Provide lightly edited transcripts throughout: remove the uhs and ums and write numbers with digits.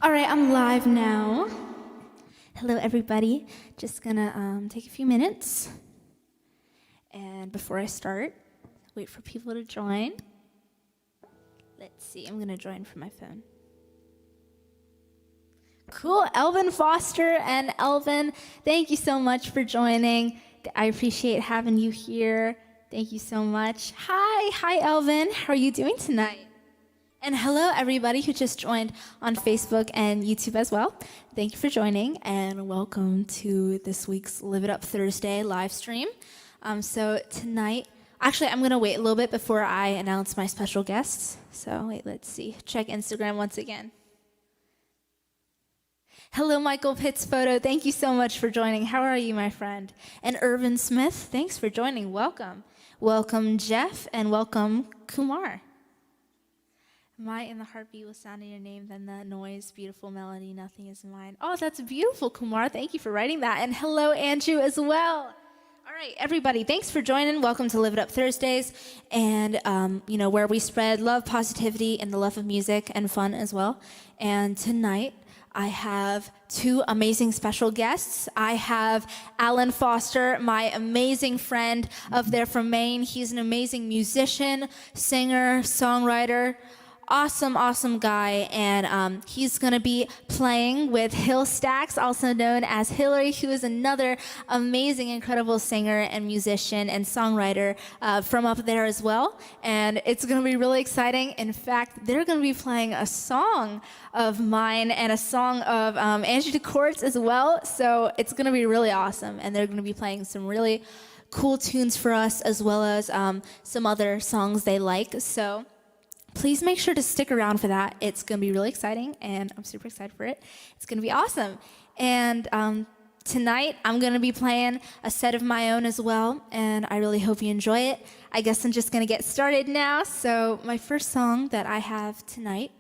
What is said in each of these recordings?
All right, I'm live now. Hello, everybody. Just gonna take a few minutes. And before I start, wait for people to join. Let's see, I'm gonna join from my phone. Cool, Elvin Foster and Elvin, thank you so much for joining. I appreciate having you here. Thank you so much. Hi, Elvin. How are you doing tonight? And hello, everybody who just joined on Facebook and YouTube as well. Thank you for joining, and welcome to this week's Live It Up Thursday live stream. So tonight, actually, I'm going to wait a little bit before I announce my special guests. So wait, let's see. Check Instagram once again. Hello, Michael Pitts Photo. Thank you so much for joining. How are you, my friend? And Irvin Smith, thanks for joining. Welcome. Welcome, Jeff, and welcome, Kumar. Am I in the heartbeat with sound of your name, then the noise, beautiful melody, nothing is mine. Oh, that's beautiful, Kumar. Thank you for writing that. And hello, Andrew, as well. All right, everybody, thanks for joining. Welcome to Live It Up Thursdays, and where we spread love, positivity, and the love of music and fun as well. And tonight, I have two amazing special guests. I have Alan Foster, my amazing friend there from Maine. He's an amazing musician, singer, songwriter, awesome guy, and he's going to be playing with Hillstaxx, also known as Hillary, who is another amazing, incredible singer and musician and songwriter from up there as well. And it's going to be really exciting. In fact, they're going to be playing a song of mine and a song of Angie DeCourt's as well. So it's going to be really awesome, and they're going to be playing some really cool tunes for us, as well as some other songs they like. So please make sure to stick around for that. It's going to be really exciting, and I'm super excited for it. It's going to be awesome. And tonight, I'm going to be playing a set of my own as well, and I really hope you enjoy it. I guess I'm just going to get started now. So my first song that I have tonight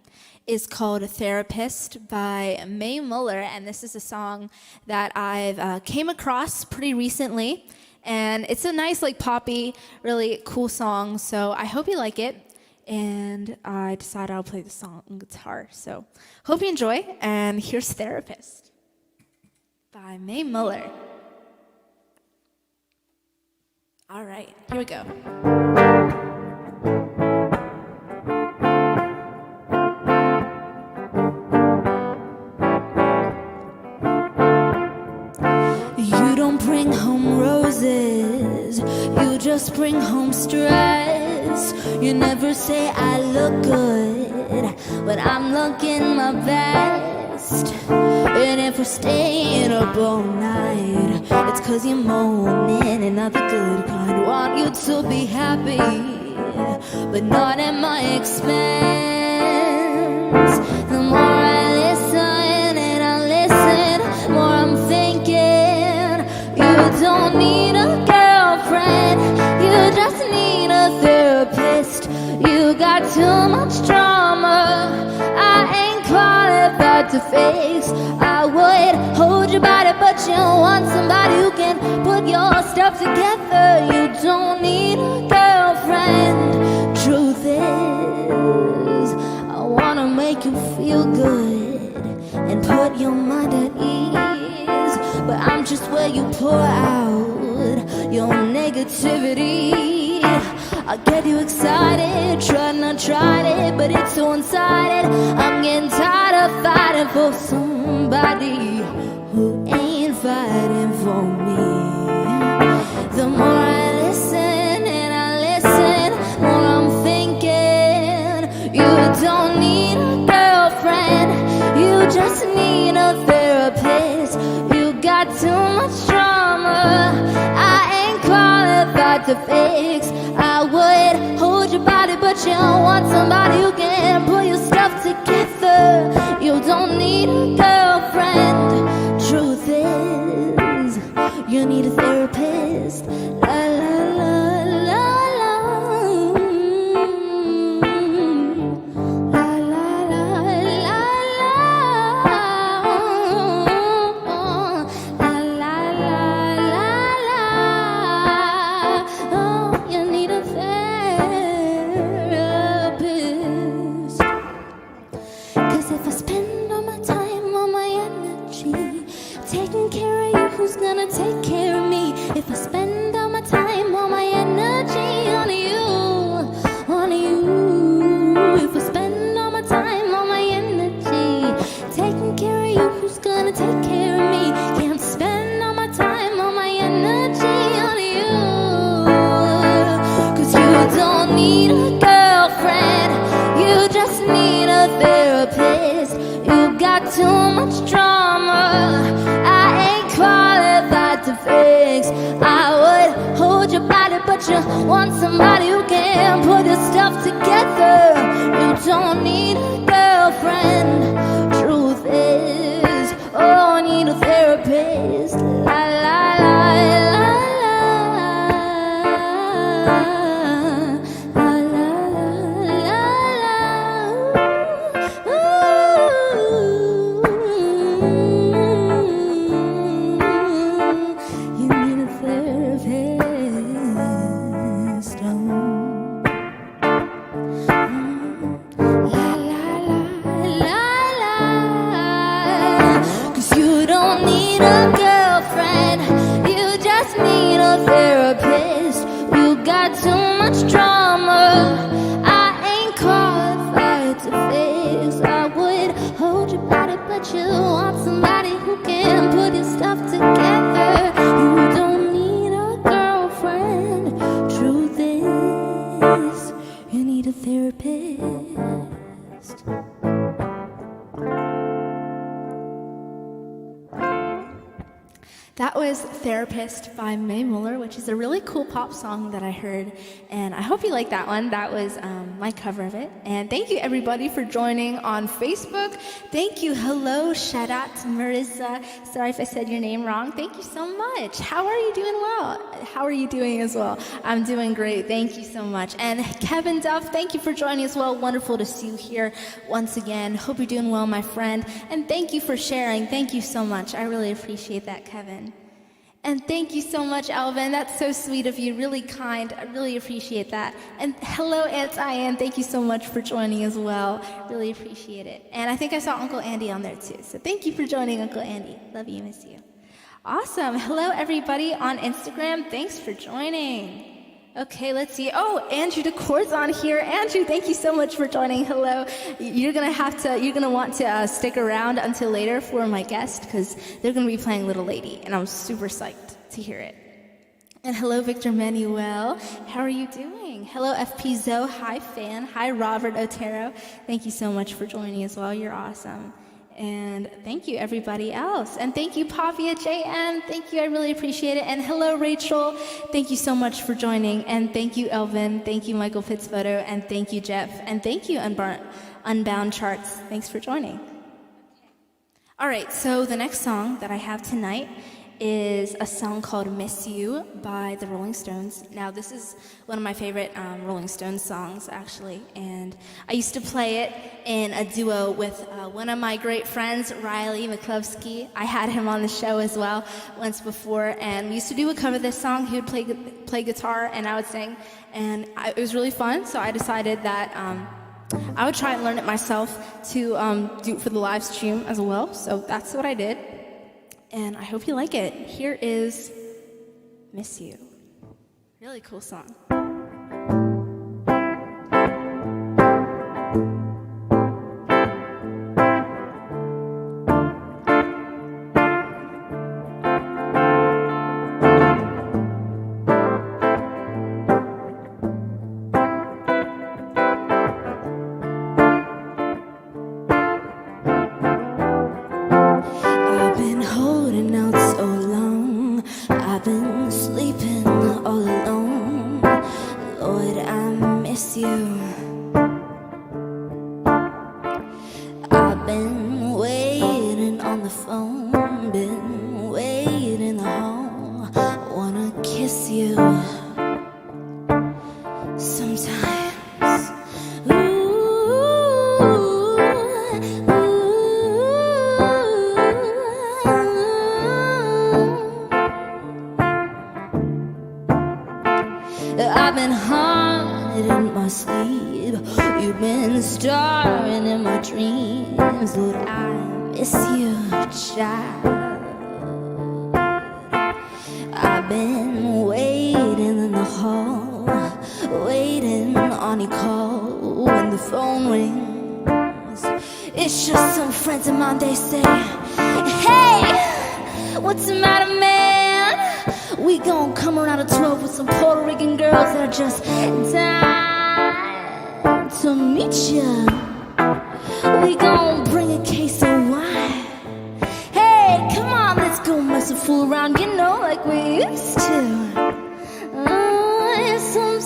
is called Therapist by Mae Muller, and this is a song that I've came across pretty recently, and it's a nice, poppy, really cool song, so I hope you like it. And I decided I'll play the song on guitar. So hope you enjoy, and here's Therapist by Mae Muller. All right, here we go. You don't bring home roses, you just bring home stress. You never say I look good, but I'm looking my best. And if we're staying up all night, it's 'cause you're moaning and not the good kind. Want you to be happy, but not at my expense. The more I listen and I listen, the more I'm thinking you don't need a girlfriend, you just need a therapist. You got too much drama, I ain't qualified to fix. I would hold your body, but you want somebody who can put your stuff together. You don't need a girlfriend. Truth is, I wanna make you feel good and put your mind at ease, but I'm just where you pour out your negativity. I get you excited, tried it, but it's so one-sided. I'm getting tired of fighting for somebody who ain't fighting for me. The more I listen and I listen, the more I'm thinking you don't need a girlfriend, you just need a therapist. You got too much drama, I ain't qualified to fix. I would hold your body, but you want somebody who can put your stuff together. You don't need a girlfriend. Truth is, you need a therapist. La la la la la. La la la la la. La la la la la. Oh, you need a therapist. don't need a girlfriend, you just need a therapist. You got too much drama, I ain't qualified to fix. I would hold your body, but you want somebody who can put your stuff together. You don't need a girlfriend, truth is, oh, I need a therapist. La la la la. That was Therapist by Mae Muller, which is a really cool pop song that I heard, and I hope you like that one. That was my cover of it. And thank you everybody for joining on Facebook. Thank you. Hello, shout out to Marissa. Sorry if I said your name wrong. Thank you so much. How are you doing? Well, how are you doing as well? I'm doing great. Thank you so much. And Kevin Duff, thank you for joining as well. Wonderful to see you here once again. Hope you're doing well, my friend. And thank you for sharing. Thank you so much. I really appreciate that, Kevin. And thank you so much, Alvin. That's so sweet of you, really kind. I really appreciate that. And hello, Aunt Diane. Thank you so much for joining as well. Really appreciate it. And I think I saw Uncle Andy on there too. So thank you for joining, Uncle Andy. Love you, miss you. Awesome. Hello, everybody on Instagram. Thanks for joining. Okay, let's see. Oh, Andrew DeCour's on here. Andrew, thank you so much for joining. Hello. You're gonna want to stick around until later for my guest because they're gonna be playing Little Lady, and I'm super psyched to hear it. And hello, Victor Manuel. How are you doing? Hello, FP Zoe. Hi, Fan. Hi, Robert Otero. Thank you so much for joining as well. You're awesome. And thank you, everybody else. And thank you, Pavia JM. Thank you. I really appreciate it. And hello, Rachel. Thank you so much for joining. And thank you, Elvin. Thank you, Michael Fitzphoto. And thank you, Jeff. And thank you, Unbound Charts. Thanks for joining. All right, so the next song that I have tonight is a song called Miss You by the Rolling Stones. Now, this is one of my favorite Rolling Stones songs, actually, and I used to play it in a duo with one of my great friends, Riley McCluskey. I had him on the show as well once before, and we used to do a cover of this song. He would play guitar, and I would sing, and it was really fun, so I decided that I would try and learn it myself to do it for the live stream as well, so that's what I did. And I hope you like it. Here is Miss You. Really cool song. I've been haunted in my sleep. You've been starring in my dreams. Lord, I miss you, child. I've been waiting in the hall, waiting on your call. When the phone rings, it's just some friends of mine. They say, hey, what's the matter, man? We gon' come around at 12 with some Puerto Rican girls that are just down. meet ya. We gon' bring a case of wine. Hey, come on, let's go mess and fool around, you know, like we used to. Sometimes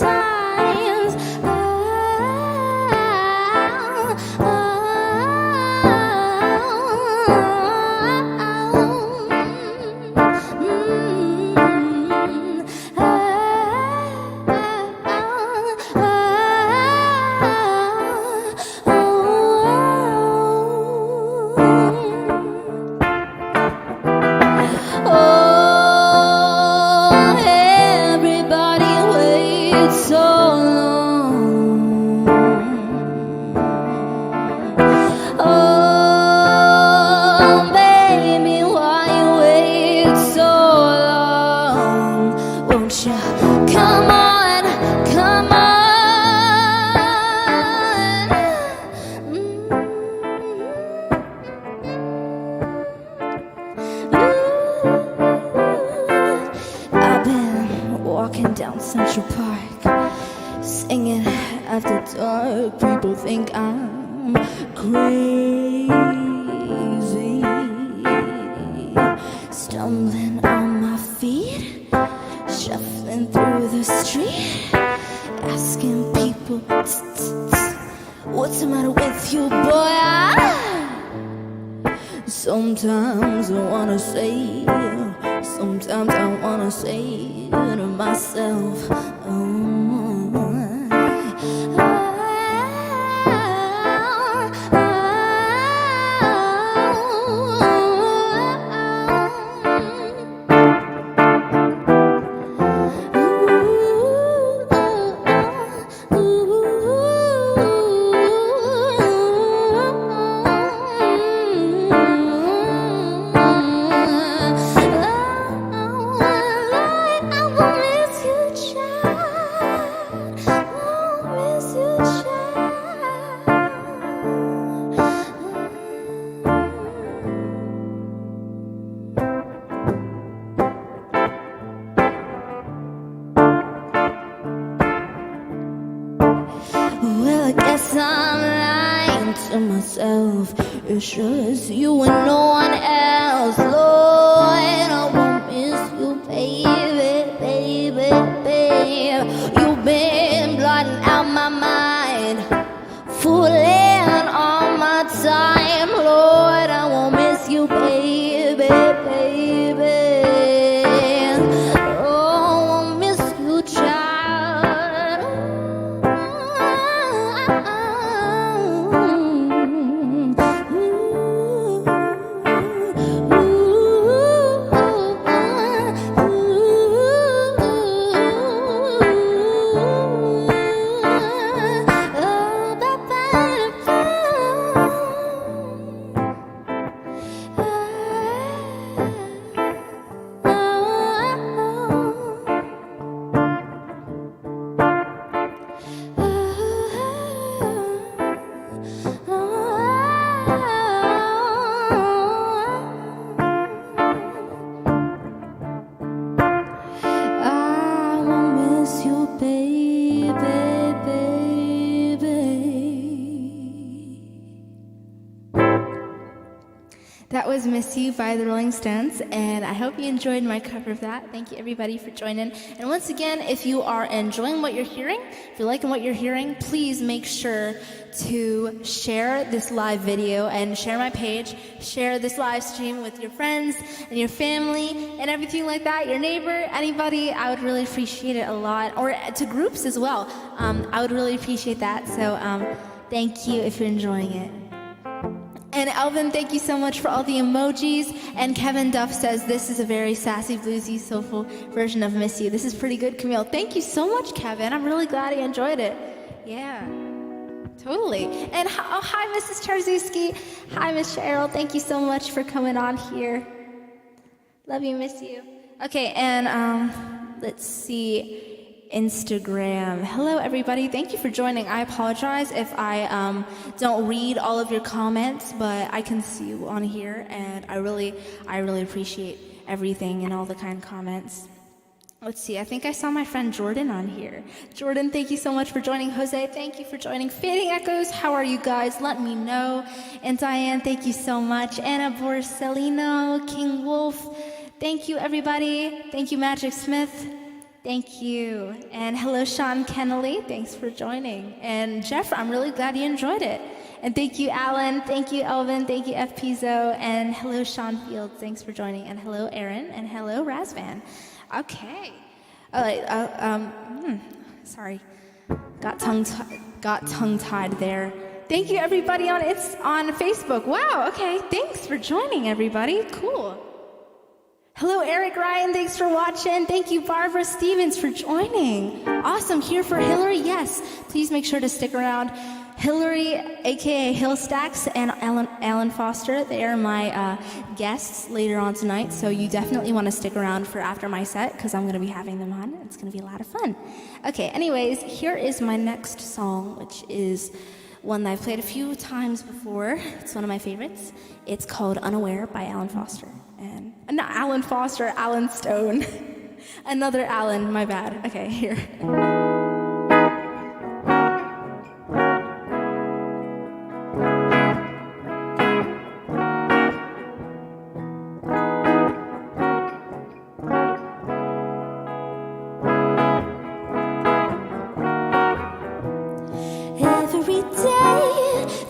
down Central Park, singing after dark. People think I'm crazy, stumbling on my feet, shuffling through the street, asking people, what's the matter with you, boy? Sometimes I wanna say, sometimes I wanna say to myself, well, I guess I'm lying to myself. It's just you and no one else. Lord, I won't miss you, baby, baby, baby. You've been blotting out my mind, fooling all my time. Lord, I won't miss you, baby, baby. Oh, I won't miss you, child. That was Miss You by the Rolling Stones, and I hope you enjoyed my cover of that. Thank you, everybody, for joining. And once again, if you are enjoying what you're hearing, if you're liking what you're hearing, please make sure to share this live video and share my page, share this live stream with your friends and your family and everything like that, your neighbor, anybody. I would really appreciate it a lot, or to groups as well. I would really appreciate that, so thank you if you're enjoying it. And Elvin, thank you so much for all the emojis. And Kevin Duff says, this is a very sassy, bluesy, soulful version of Miss You. This is pretty good, Camille. Thank you so much, Kevin. I'm really glad you enjoyed it. Yeah, totally. And hi, Mrs. Charzewski. Hi, Miss Cheryl. Thank you so much for coming on here. Love you, miss you. Okay, and let's see. Instagram. Hello, everybody. Thank you for joining. I apologize if I don't read all of your comments, but I can see you on here, and I really appreciate everything and all the kind comments. Let's see, I think I saw my friend Jordan on here. Jordan, thank you so much for joining. Jose, thank you for joining. Fading Echoes, how are you guys? Let me know. And Diane, thank you so much. Anna Borsellino, King Wolf, thank you everybody. Thank you Magic Smith, thank you. And hello Sean Kennelly, thanks for joining. And Jeff, I'm really glad you enjoyed it. And thank you Alan, thank you Elvin, thank you F. Pizzo, and hello Sean Fields, thanks for joining. And hello Aaron, and hello Razvan. Okay. All right. Sorry. Got tongue-tied there. Thank you, everybody on Facebook. Wow. Okay. Thanks for joining, everybody. Cool. Hello, Eric Ryan. Thanks for watching. Thank you, Barbara Stevens, for joining. Awesome. Here for Hillary. Yes. Please make sure to stick around. Hillary, aka Hillstaxx, and Alan Foster, they are my guests later on tonight, so you definitely want to stick around for after my set, because I'm going to be having them on. It's going to be a lot of fun. Okay, anyways, here is my next song, which is one that I've played a few times before. It's one of my favorites. It's called Unaware by Alan Foster. And not Alan Foster, Alan Stone. Another Alan, my bad. Okay, here.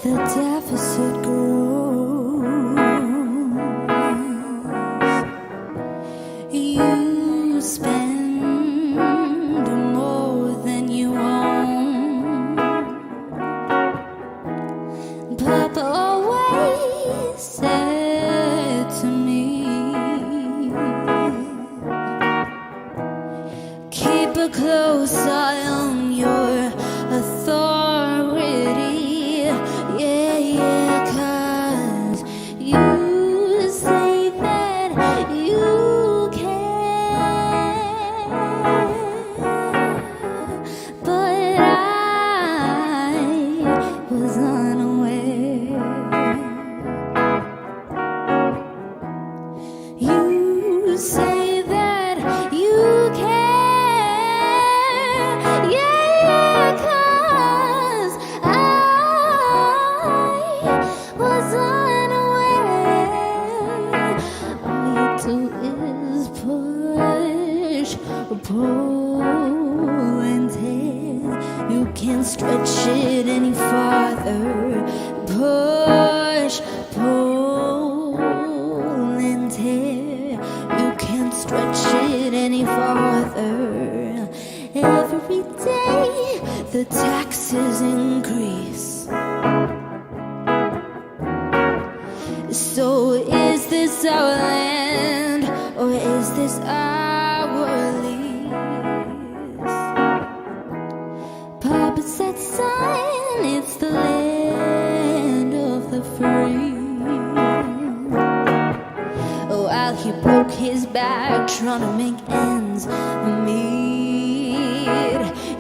The deficit grows. You spend more than you own. Papa always said to me, keep a close eye on your authority. Yeah, 'cause you say that you care, but I was unaware. You say that you care, yeah, 'cause was unaware. All you do is push, pull, and tear. You can't stretch it any farther. Push, pull, and tear. You can't stretch it any farther. Every day the taxes increase. So is this our land, or is this our lease? Papa said, son, it's the land of the free. While he broke his back trying to make ends meet.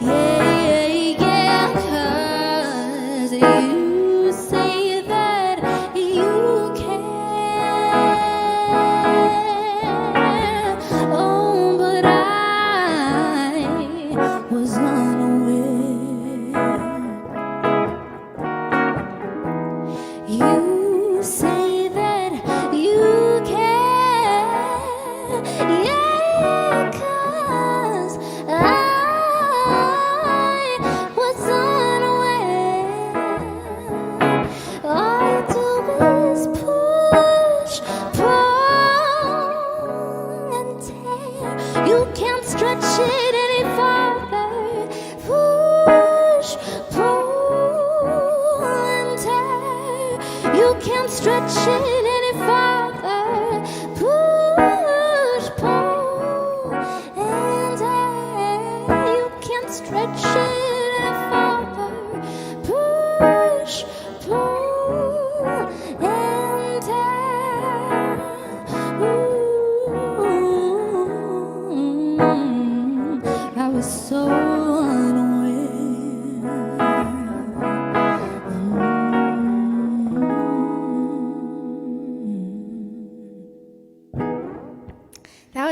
Yeah, yeah, 'cause you say that you care. Oh, but I was unaware. You say that you care, yeah, 'cause I was unaware. All you do is push, pull, and tear. You can't stretch it any farther. Push, pull, and tear. You can't stretch it any farther. Push, pull, and tear. You can't stretch it any farther. Push, pull, and tear. I was so unaware.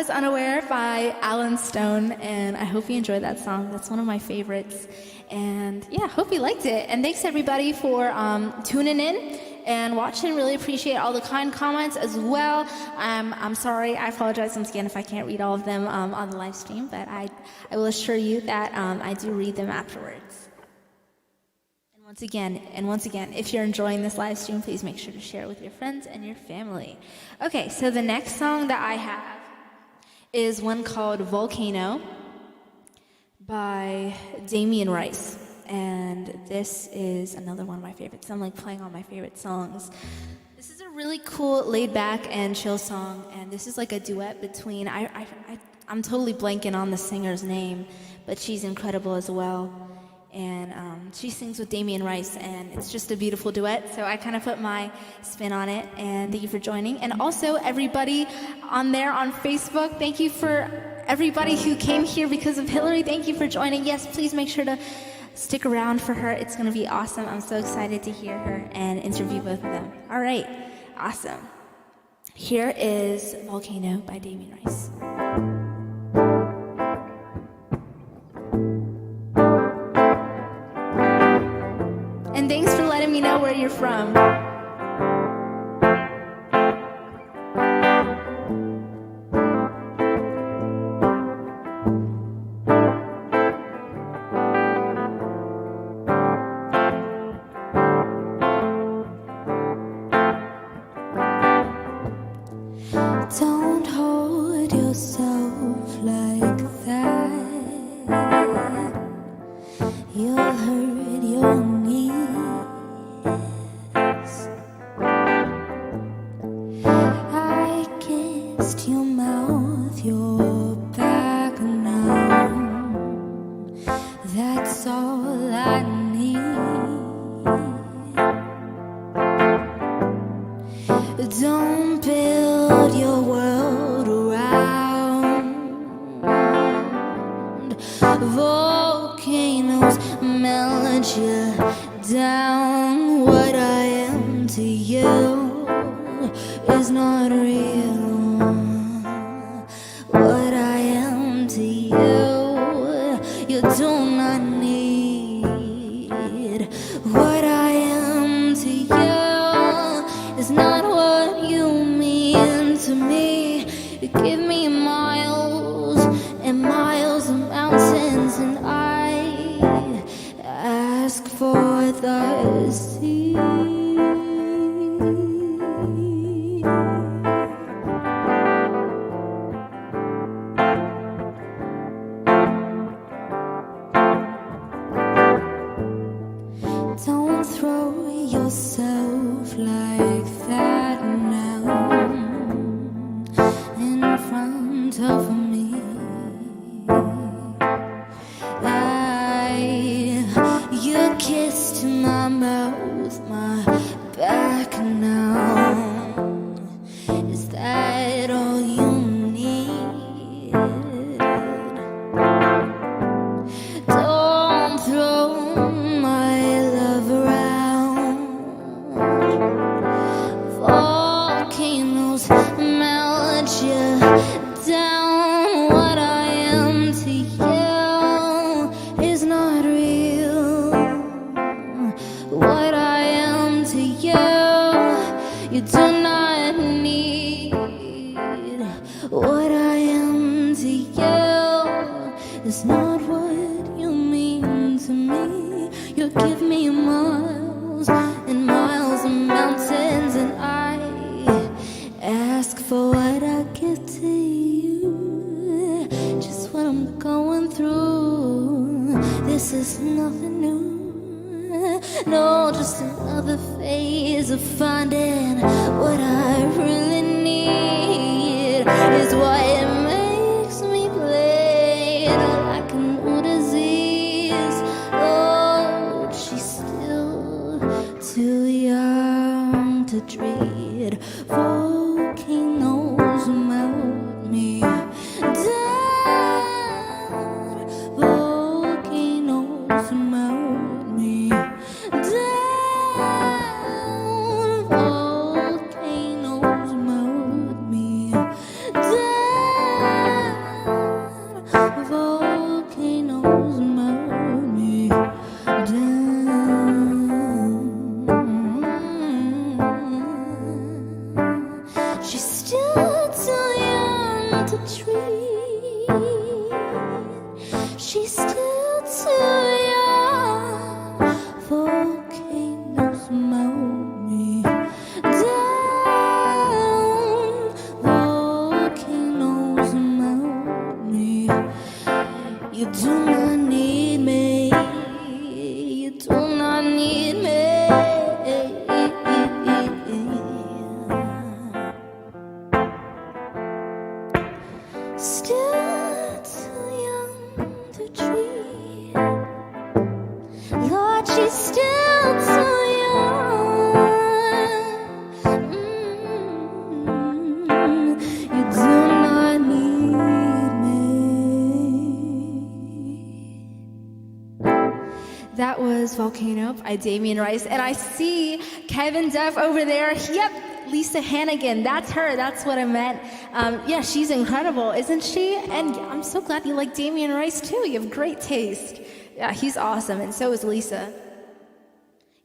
Was Unaware by Alan Stone, and I hope you enjoyed that song. That's one of my favorites. And yeah, hope you liked it. And thanks everybody for tuning in and watching. Really appreciate all the kind comments as well. I'm sorry, I apologize once again if I can't read all of them on the live stream, but I will assure you that I do read them afterwards. And once again, if you're enjoying this live stream, please make sure to share it with your friends and your family. Okay, so the next song that I have is one called Volcano by Damien Rice. And this is another one of my favorites. I'm like playing all my favorite songs. This is a really cool, laid back and chill song. And this is like a duet between, I'm totally blanking on the singer's name, but she's incredible as well. And she sings with Damien Rice, and it's just a beautiful duet. So I kind of put my spin on it, and thank you for joining. And also everybody on there on Facebook, thank you for everybody who came here because of Hillary. Thank you for joining. Yes, please make sure to stick around for her. It's going to be awesome. I'm so excited to hear her and interview both of them. All right, awesome. Here is Volcano by Damien Rice. And thanks for letting me know where you're from. Don't hold yourself like that. You'll hurt your knees. I kissed your mouth, your back now. That's all I need. Don't build your world around volcanoes, melt you down. What I am to you is not real. What I am to you, you do not need. What I am to you is not what you mean to me. You give me miles and miles of mountains, and I ask for the sea. Don't throw yourself like that now in front of me. You kissed my mouth, my back now. Is that all you need? Don't throw my love around. Volcanoes melt you down. What I am to you is not real. What I am to you, you do not need. What I am to you is not what you mean to me. You give me miles and miles of mountains, and I ask for what I give to you. Just what I'm going through. This is nothing new. No, just another phase of finding what I really need. Is what makes me bleed like a new disease. Oh, she's still too young to treat. Volcanoes melt me down. Volcanoes melt me down. Volcanoes melt me down. she's still too young. You do not need me. That was Volcano by Damien Rice. And I see Kevin Duff over there. Yep, Lisa Hannigan. That's her. That's what I meant. Yeah, she's incredible, isn't she? And I'm so glad you like Damien Rice too. You have great taste. Yeah, he's awesome. And so is Lisa.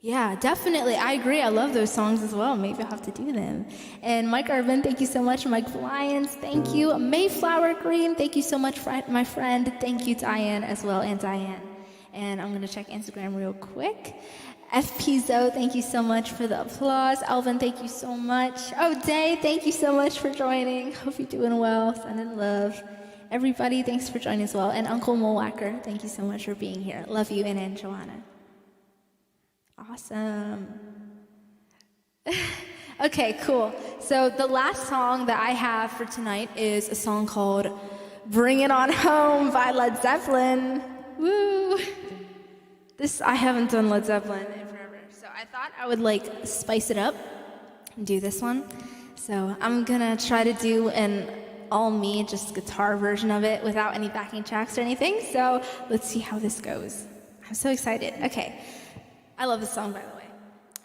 Yeah, definitely. I agree. I love those songs as well. Maybe I'll have to do them. And Mike Urban, thank you so much. Mike Lyons, thank you. Mayflower Green, thank you so much, my friend. Thank you, Diane, as well, and Diane. And I'm going to check Instagram real quick. FP Zoe, thank you so much for the applause. Alvin, thank you so much. Oh, Day, thank you so much for joining. Hope you're doing well. Sending love. Everybody, thanks for joining as well. And Uncle Mowacker, thank you so much for being here. Love you, and Joanna. Awesome. Okay, cool. So the last song that I have for tonight is a song called Bring It On Home by Led Zeppelin. Woo! I haven't done Led Zeppelin in forever, so I thought I would spice it up and do this one. So I'm gonna try to do an all me, just guitar version of it without any backing tracks or anything. So let's see how this goes. I'm so excited. Okay, I love this song, by the way.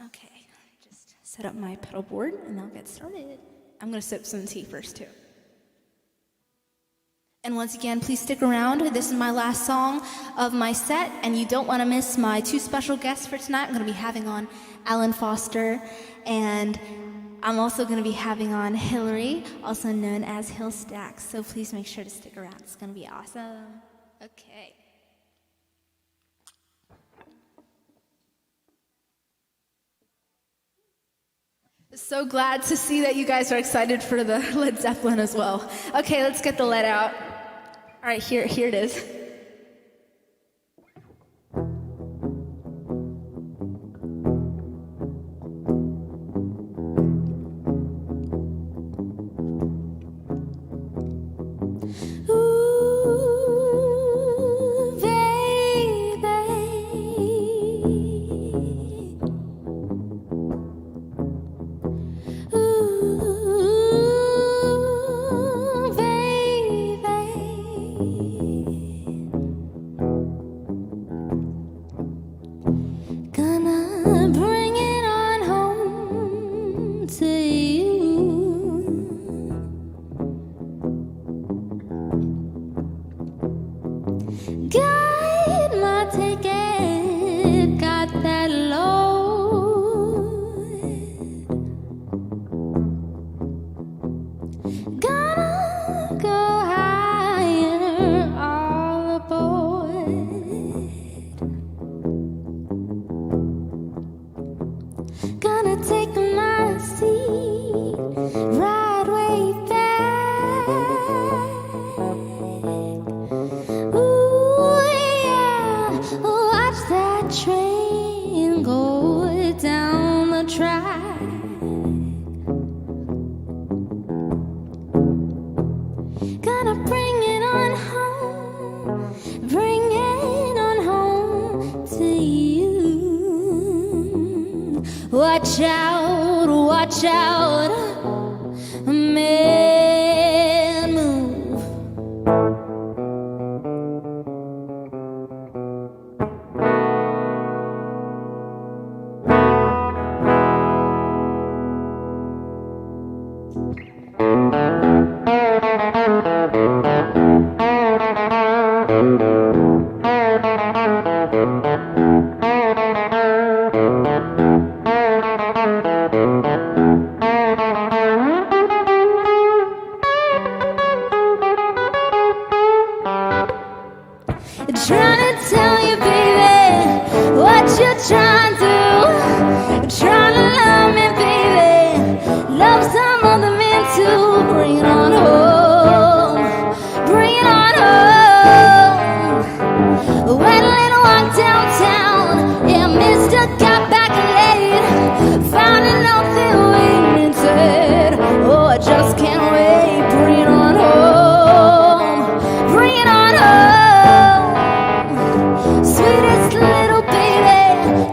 Okay, just set up my pedal board and I'll get started. I'm gonna sip some tea first too. And once again, please stick around. This is my last song of my set, and you don't want to miss my two special guests for tonight. I'm going to be having on Alan Foster, and I'm also going to be having on Hillary, also known as Hillstaxx. So please make sure to stick around. It's going to be awesome. Okay. So glad to see that you guys are excited for the Led Zeppelin as well. Okay, let's get the lead out. All right, here it is. Watch out, man, move. Trying to tell you, baby, what you're trying to do. Trying to love me, baby, love some other man too. Bring it on home, bring it on home. Went a little walk downtown, yeah, Mr. got back late. Found an old thing waiting and said, oh, I just can't wait. Bring it on home, bring it on home. Sweetest little baby,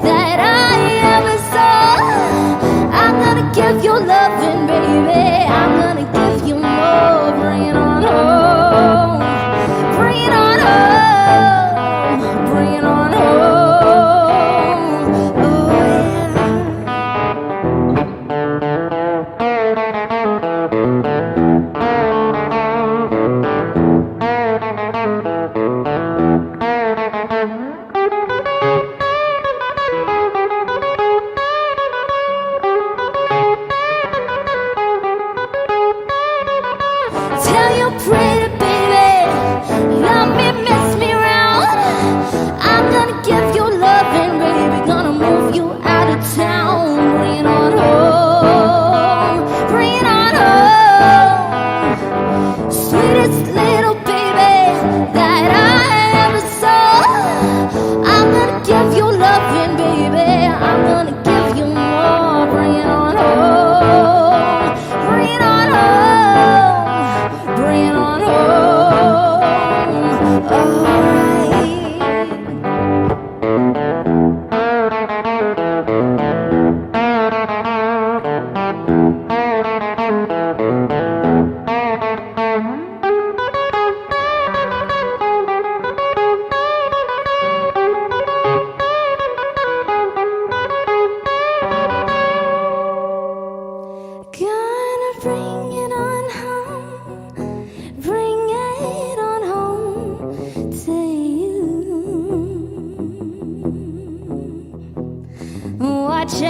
watch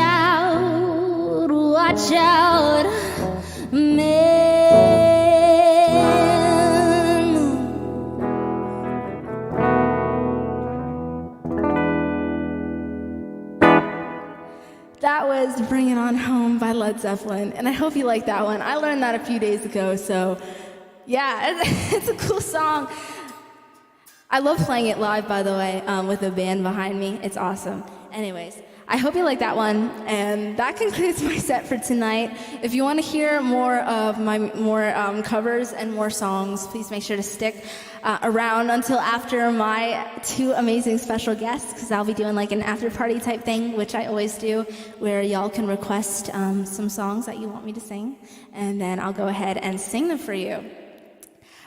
out, man. That was Bring It On Home by Led Zeppelin, and I hope you like that one. I learned that a few days ago, so yeah, it's a cool song. I love playing it live, by the way, with a band behind me. It's awesome. Anyways, I hope you like that one, and that concludes my set for tonight. If you want to hear more of my covers and more songs, please make sure to stick around until after my two amazing special guests, because I'll be doing like an after party type thing, which I always do, where y'all can request some songs that you want me to sing, and then I'll go ahead and sing them for you.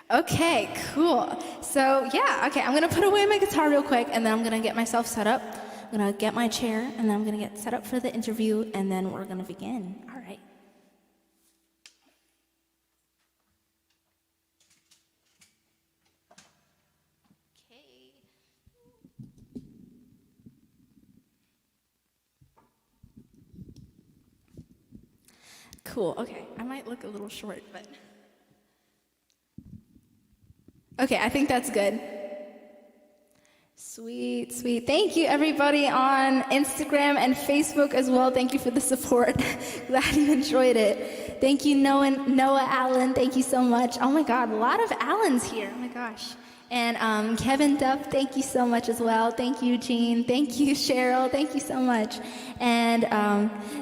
Okay, cool. So yeah, okay, I'm gonna put away my guitar real quick, and then I'm gonna get myself set up. I'm gonna get my chair, and then I'm gonna get set up for the interview, and then we're gonna begin. All right. Okay. Cool, okay. I might look a little short, but... Okay, I think that's good. Sweet, sweet. Thank you, everybody on Instagram and Facebook as well. Thank you for the support. Glad you enjoyed it. Thank you, Noah Allen. Thank you so much. Oh my God, a lot of Allens here. Oh my gosh. And Kevin Duff, thank you so much as well. Thank you, Jean. Thank you, Cheryl. Thank you so much. And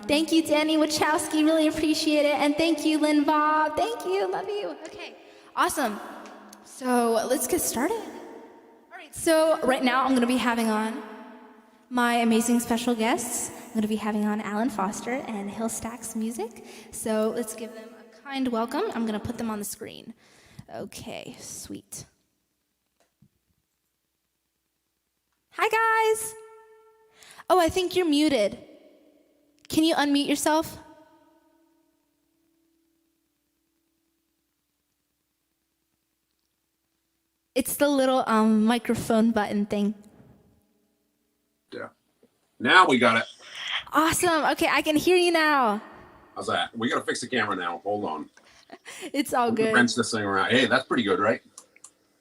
thank you, Danny Wachowski. Really appreciate it. And thank you, Lynn Bob. Thank you. Love you. Okay, awesome. So let's get started. So right now I'm going to be having on my amazing special guests. I'm going to be having on Alan Foster and Hillstaxx Music. So let's give them a kind welcome. I'm going to put them on the screen. Okay, sweet. Hi, guys. Oh, I think you're muted. Can you unmute yourself? It's the little microphone button thing. Yeah. Now we got it. Awesome. Okay, I can hear you now. How's that? We got to fix the camera now. Hold on. It's all good. Wrench this thing around. Hey, that's pretty good, right?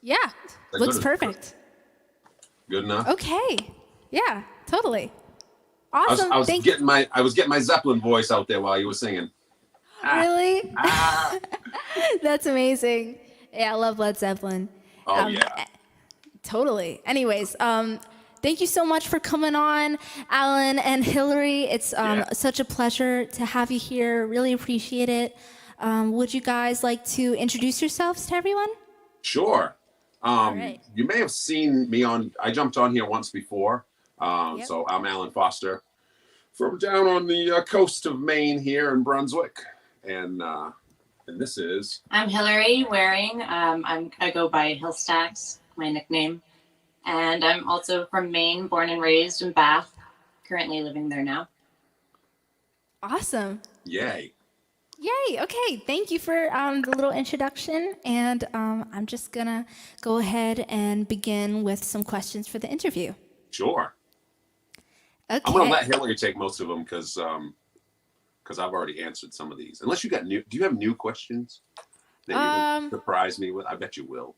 Yeah. Looks perfect. Good enough. Okay. Yeah, totally. Awesome. I was getting my Zeppelin voice out there while you were singing. Really? That's amazing. Yeah, I love Led Zeppelin. Oh, yeah. Totally. Anyways, thank you so much for coming on, Alan and Hillary. It's such a pleasure to have you here. Really appreciate it. Would you guys like to introduce yourselves to everyone? Sure. All right. You may have seen me I jumped on here once before. So I'm Alan Foster from down on the coast of Maine here in Brunswick. And this is... I'm Hillary Waring. I go by Hillstaxx, my nickname. And I'm also from Maine, born and raised in Bath, currently living there now. Awesome. Yay. Yay. Okay. Thank you for the little introduction. And I'm just going to go ahead and begin with some questions for the interview. Sure. Okay. I'm going to let Hillary take most of them because I've already answered some of these. Unless you got new, do you have new questions that you can surprise me with? I bet you will.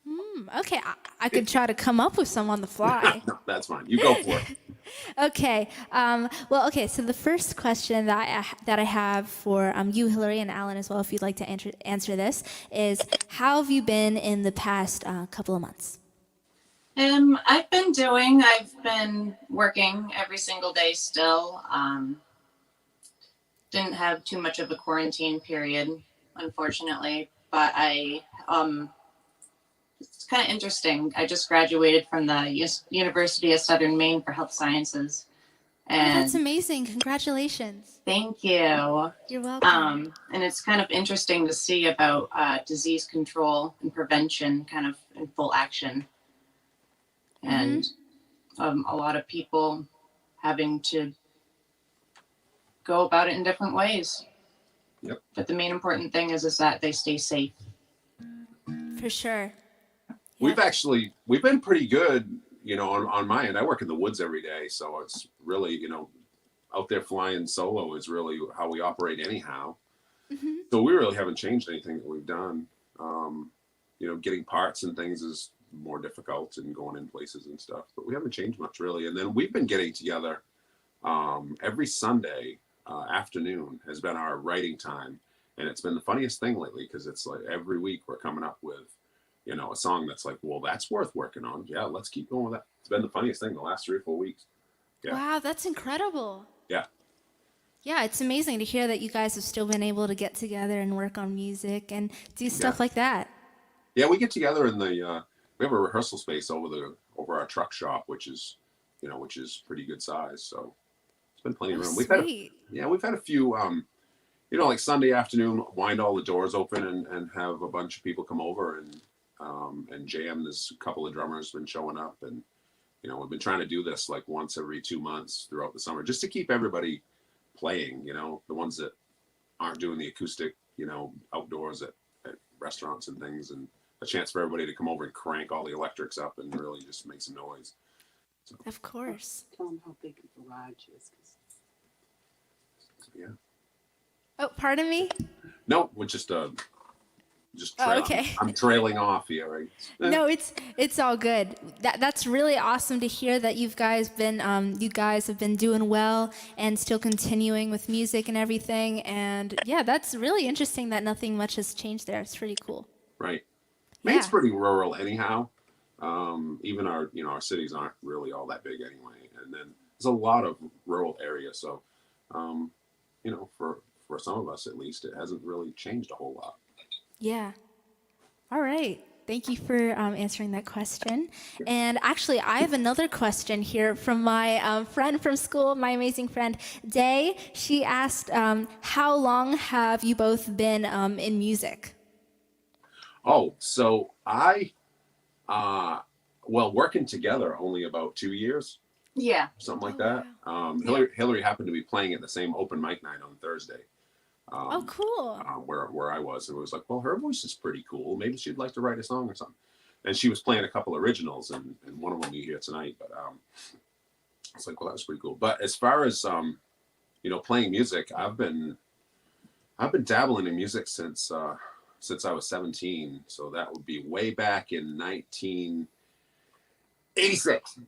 Okay, I could try to come up with some on the fly. No, that's fine. You go for it. Okay. So the first question that I have for you, Hillary, and Alan as well, if you'd like to answer this, is how have you been in the past couple of months? I've been working every single day still. Didn't have too much of a quarantine period, unfortunately, but it's kind of interesting. I just graduated from the University of Southern Maine for Health Sciences. And that's amazing. Congratulations. Thank you. You're welcome. And it's kind of interesting to see about disease control and prevention kind of in full action. And a lot of people having to go about it in different ways. Yep. But the main important thing is that they stay safe. For sure. We've been pretty good, on my end. I work in the woods every day, so it's really, out there flying solo is really how we operate anyhow. So we really haven't changed anything that we've done. Getting parts and things is more difficult and going in places and stuff, but we haven't changed much really. And then we've been getting together every Sunday afternoon has been our writing time. And it's been the funniest thing lately because it's like every week we're coming up with, a song that's like, well, that's worth working on. Yeah, let's keep going with that. It's been the funniest thing the last 3 or 4 weeks. Yeah. Wow, that's incredible. Yeah. Yeah, it's amazing to hear that you guys have still been able to get together and work on music and do stuff like that. Yeah, we get together in the we have a rehearsal space over our truck shop, which is pretty good size. So it's been plenty of room. We've had a few like Sunday afternoon, wind all the doors open and have a bunch of people come over and jam. There's a couple of drummers been showing up, and we've been trying to do this like once every 2 months throughout the summer, just to keep everybody playing. The ones that aren't doing the acoustic, outdoors at restaurants and things, and a chance for everybody to come over and crank all the electrics up and really just make some noise. So, of course. Tell them how big the garage is. Yeah. Oh, pardon me? No, we're just trailing. Okay. I'm trailing off here. Right? No, it's all good. That's really awesome to hear that you guys have been doing well and still continuing with music and everything. And yeah, that's really interesting that nothing much has changed there. It's pretty cool. Right. Maine's pretty rural anyhow. Even our cities aren't really all that big anyway. And then there's a lot of rural areas. So, for some of us at least, it hasn't really changed a whole lot. Yeah. All right. Thank you for answering that question. And actually, I have another question here from my friend from school, my amazing friend, Day. She asked, how long have you both been in music? Oh, so working together only about 2 years. Yeah. Something like that. Wow. Hillary happened to be playing at the same open mic night on Thursday. Cool. Where I was, and it was like, well, her voice is pretty cool. Maybe she'd like to write a song or something. And she was playing a couple originals, and one of them will be here tonight. But it's like, well, that was pretty cool. But as far as playing music, I've been dabbling in music since I was 17. So that would be way back in 1986.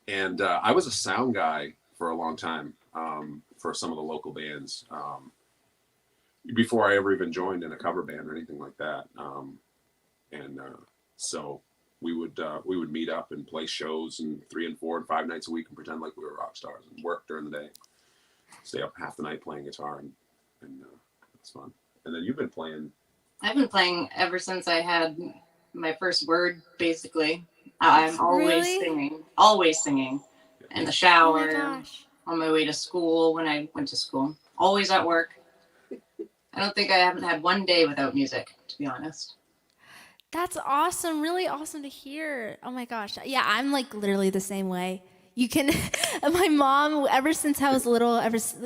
And I was a sound guy for a long time. For some of the local bands before I ever even joined in a cover band or anything like that. So we would meet up and play shows and 3 and 4 and 5 nights a week and pretend like we were rock stars and work during the day, stay up half the night playing guitar and it's fun. And then you've been playing. I've been playing ever since I had my first word, basically. I'm always singing in the shower. Oh my gosh. On my way to school, when I went to school, always at work. I don't think I haven't had one day without music, to be honest. That's awesome. Really awesome to hear. Oh my gosh. Yeah, I'm like literally the same way. You can, my mom, ever since I was little,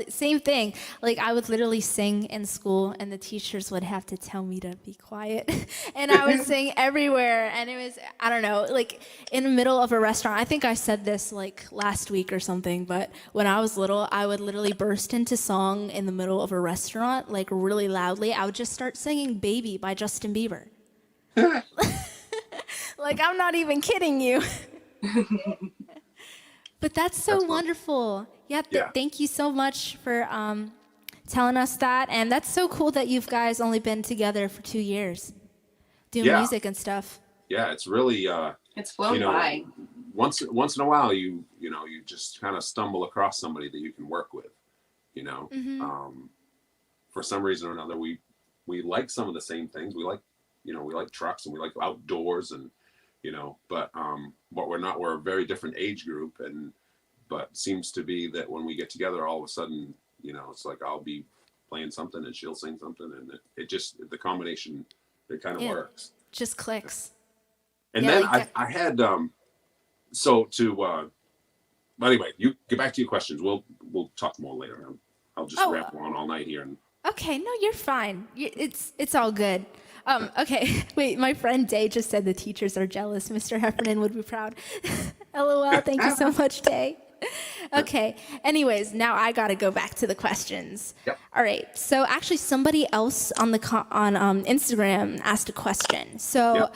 same thing. Like I would literally sing in school and the teachers would have to tell me to be quiet. And I would sing everywhere. And it was, I don't know, like in the middle of a restaurant. I think I said this like last week or something, but when I was little, I would literally burst into song in the middle of a restaurant, like really loudly. I would just start singing Baby by Justin Bieber. Like I'm not even kidding you. But that's so wonderful. Yeah, thank you so much for telling us that. And that's so cool that you guys only been together for 2 years doing music and stuff. Yeah, it's really it's flown by. Once in a while you just kind of stumble across somebody that you can work with. For some reason or another we like some of the same things. We like trucks and we like outdoors and but we're a very different age group, but seems to be that when we get together, all of a sudden, it's like I'll be playing something and she'll sing something, and it just, the combination, it kind of works. Just clicks. And then I had, anyway, you get back to your questions. We'll talk more later. I'll just ramble on all night here. And okay, no, you're fine. It's all good. Okay, wait, my friend Day just said the teachers are jealous. Mr. Heffernan would be proud. LOL. Thank you so much, Tay. Okay. Anyways, now I gotta go back to the questions. Yep. All right. So actually, somebody else on Instagram asked a question. So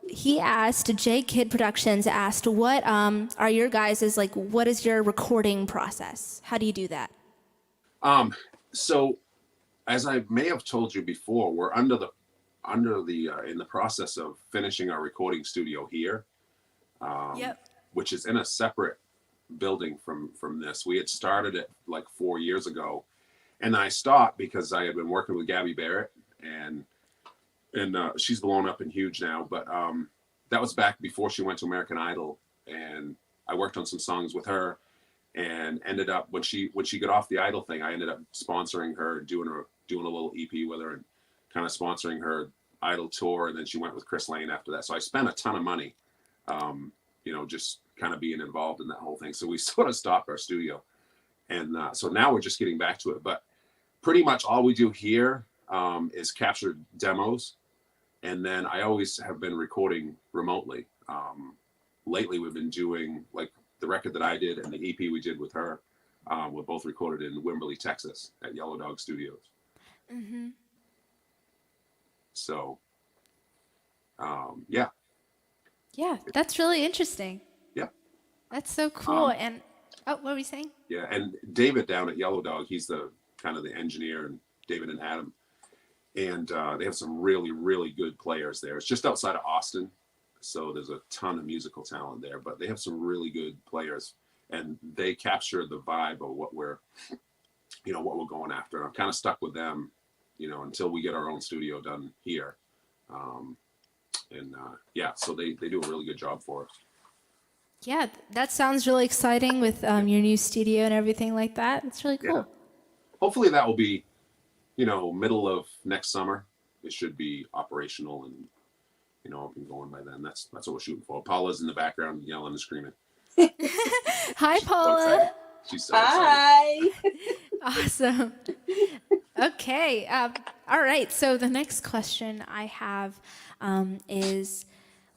he asked, J Kid Productions asked, what are your guys' like? What is your recording process? How do you do that? So as I may have told you before, we're in the process of finishing our recording studio here, which is in a separate building from this. We had started it like 4 years ago, and I stopped because I had been working with Gabby Barrett, and she's blown up and huge now. But that was back before she went to American Idol, and I worked on some songs with her, and ended up when she got off the Idol thing, I ended up sponsoring her, doing a little EP with her, and kind of sponsoring her Idol tour. And then she went with Chris Lane after that. So I spent a ton of money, just kind of being involved in that whole thing. So we sort of stopped our studio, and so now we're just getting back to it. But pretty much all we do here is capture demos, and then I always have been recording remotely. Lately, we've been doing like the record that I did and the EP we did with her. Were both recorded in Wimberley, Texas, at Yellow Dog Studios. Mm-hmm. So, yeah. Yeah, that's really interesting. Yeah. That's so cool. And what were we saying? Yeah, and David down at Yellow Dog, he's the kind of the engineer, and David and Adam, and they have some really, really good players there. It's just outside of Austin, so there's a ton of musical talent there, but they have some really good players, and they capture the vibe of what we're going after. I'm kind of stuck with them, until we get our own studio done here. So they do a really good job for us. Yeah, that sounds really exciting with your new studio and everything like that. It's really cool. Yeah. Hopefully that will be, middle of next summer. It should be operational and, up and going by then. That's what we're shooting for. Paula's in the background yelling and screaming. Hi, Paula. She's so excited. Hi. Awesome. Okay. All right. So the next question I have is,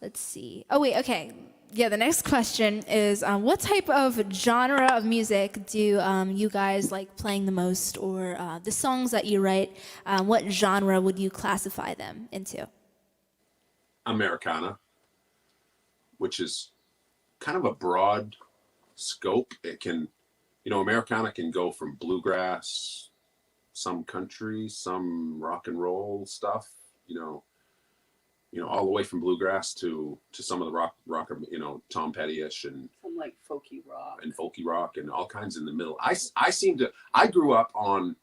let's see. Oh, wait. Okay. Yeah, the next question is, what type of genre of music do you guys like playing the most, or the songs that you write, what genre would you classify them into? Americana, which is kind of a broad scope. It can, Americana can go from bluegrass, some country, some rock and roll stuff, all the way from bluegrass to some of the rock, Tom Petty-ish and Some like folky rock and all kinds in the middle. I grew up on,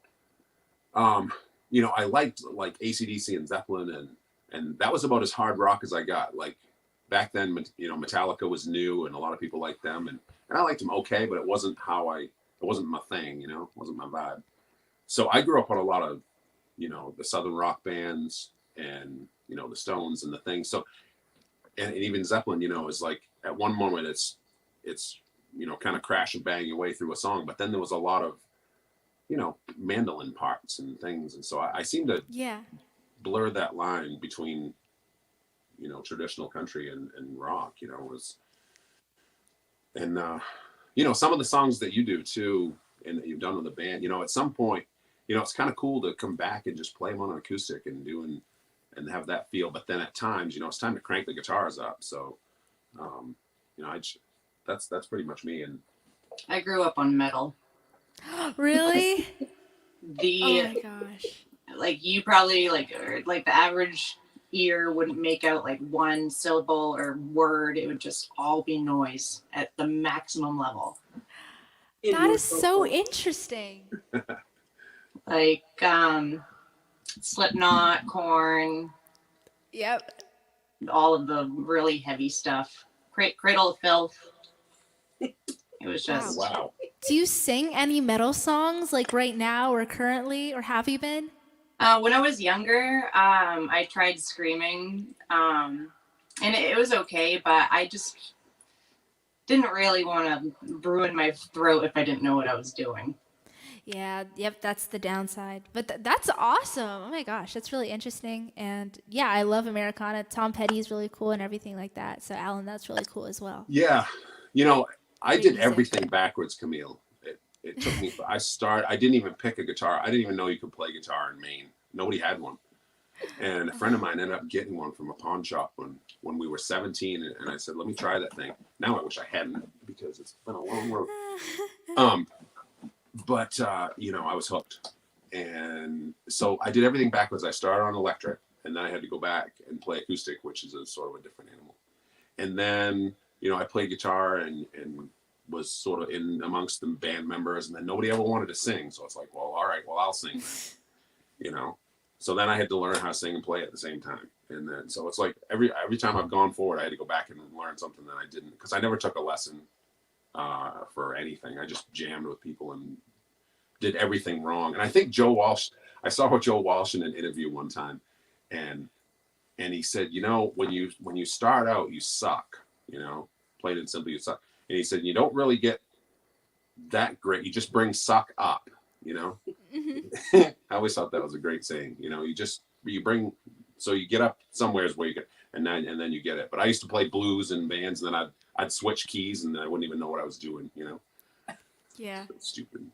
I liked like AC/DC and Zeppelin, and that was about as hard rock as I got. Like back then, Metallica was new, and a lot of people liked them, and I liked them okay, but it wasn't it wasn't my thing, it wasn't my vibe. So I grew up on a lot of, the Southern rock bands and, the Stones and the things. So, and even Zeppelin, is like at one moment it's, kind of crash and bang your way through a song, but then there was a lot of, mandolin parts and things. And so I seem to blur that line between, traditional country and rock, some of the songs that you do too, and that you've done with the band, at some point, it's kind of cool to come back and just play them on an acoustic and and have that feel. But then at times, it's time to crank the guitars up. So, that's pretty much me. And I grew up on metal. Really? Oh my gosh. Like you probably like the average ear wouldn't make out like one syllable or word. It would just all be noise at the maximum level. That is so interesting. Like Slipknot, Korn. Yep. All of the really heavy stuff. Cradle of Filth. It was just wow. Do you sing any metal songs like right now or currently, or have you been? When I was younger, I tried screaming, and it was okay, but I just didn't really want to ruin my throat if I didn't know what I was doing. Yeah, yep, that's the downside. But that's awesome. Oh my gosh, that's really interesting. And yeah, I love Americana. Tom Petty is really cool and everything like that. So Alan, that's really cool as well. Yeah. You know, I Great did music. everything backwards, Camille. It took me. I didn't even pick a guitar. I didn't even know you could play guitar in Maine. Nobody had one. And a friend of mine ended up getting one from a pawn shop when we were 17, and I said, "Let me try that thing." Now I wish I hadn't, because it's been a long road. But you know, I was hooked, and so I did everything backwards. I started on electric, and then I had to go back and play acoustic, which is a sort of a different animal. And then, you know, I played guitar and was sort of in amongst the band members, and then nobody ever wanted to sing, so it's like, well, all right, well, I'll sing then, you know. So then I had to learn how to sing and play at the same time, and then so it's like every time I've gone forward, I had to go back and learn something that I didn't, because I never took a lesson for anything. I just jammed with people and did everything wrong. And I think I saw Joe Walsh in an interview one time, and he said, you know, when you start out, you suck, you know, plain and simply, you suck. And he said, you don't really get that great. You just bring suck up, you know. I always thought that was a great saying. You know, you bring, so you get up somewheres where you get, and then you get it. But I used to play blues in bands, and then I'd switch keys, and I wouldn't even know what I was doing, you know. Yeah. Stupid.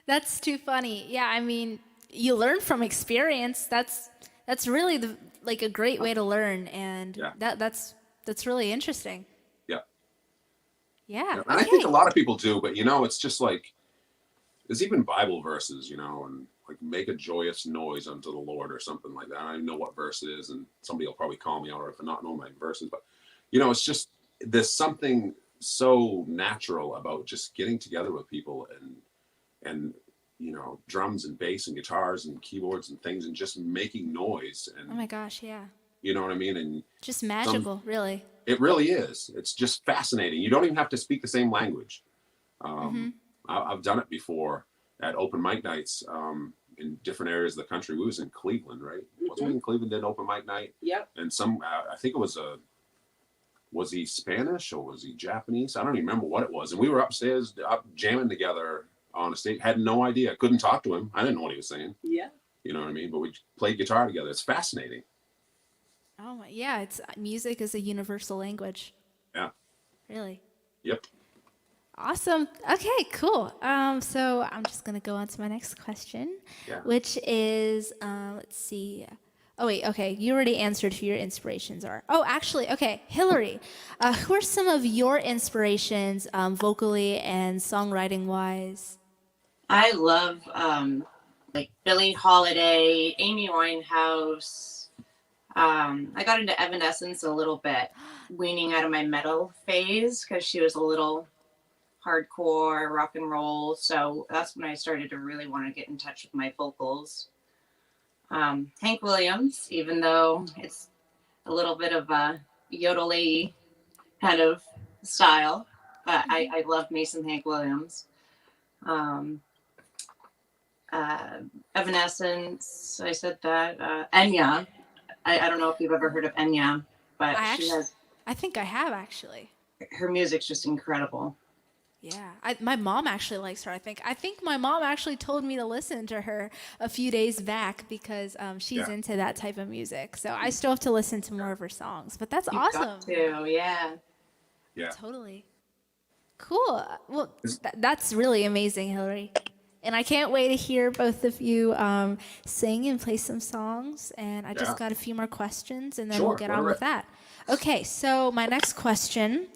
That's too funny. Yeah, I mean, you learn from experience. That's really a great way to learn, and that's really interesting. Yeah. Yeah. And I think a lot of people do, but you know, it's just like, there's even Bible verses, you know, and like, make a joyous noise unto the Lord or something like that. I don't even know what verse it is, and somebody will probably call me out for not knowing my verses, but you know, it's just, there's something so natural about just getting together with people and you know, drums and bass and guitars and keyboards and things, and just making noise. And oh my gosh, yeah. You know what I mean? And just magical, really. It really is. It's just fascinating. You don't even have to speak the same language. I've done it before at open mic nights in different areas of the country. We was in Cleveland, right? Wasn't we in Cleveland, did open mic night? Yep. And I think it was he Spanish or was he Japanese? I don't even remember what it was. And we were upstairs up jamming together on a stage. Had no idea. Couldn't talk to him. I didn't know what he was saying. Yeah. You know what I mean? But we played guitar together. It's fascinating. Oh my, yeah, it's music is a universal language. Yeah. Really. Yep. Awesome. Okay, cool. So I'm just gonna go on to my next question, which is, let's see. Oh wait, okay. You already answered who your inspirations are. Oh, actually, okay, Hillary. Who are some of your inspirations, vocally and songwriting wise? I love like Billie Holiday, Amy Winehouse. I got into Evanescence a little bit, weaning out of my metal phase because she was a little hardcore rock and roll. So that's when I started to really want to get in touch with my vocals. Hank Williams, even though it's a little bit of a yodel-y kind of style, but I love me some Hank Williams. Evanescence, I said that. Enya. I don't know if you've ever heard of Enya, but I think I have, actually. Her music's just incredible. Yeah, my mom actually likes her. I think my mom actually told me to listen to her a few days back because she's into that type of music. So I still have to listen to more of her songs. But that's awesome. Got to, yeah. Yeah. Totally. Cool. Well, that's really amazing, Hillary. And I can't wait to hear both of you sing and play some songs. And I just got a few more questions, and then we'll get on with that. Okay, so my next question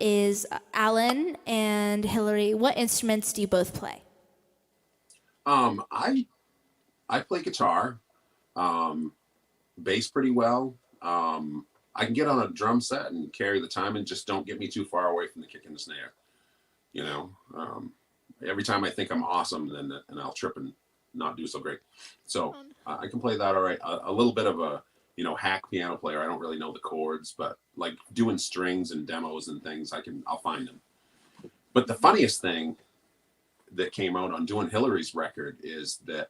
is Alan and Hillary, what instruments do you both play? I play guitar, bass pretty well. I can get on a drum set and carry the time, and just don't get me too far away from the kick and the snare. You know, every time I think I'm awesome, then I'll trip and not do so great. So I can play that all right. A little bit of a hack piano player. I don't really know the chords, but like doing strings and demos and things, I'll find them. But the funniest thing that came out on doing Hillary's record is that,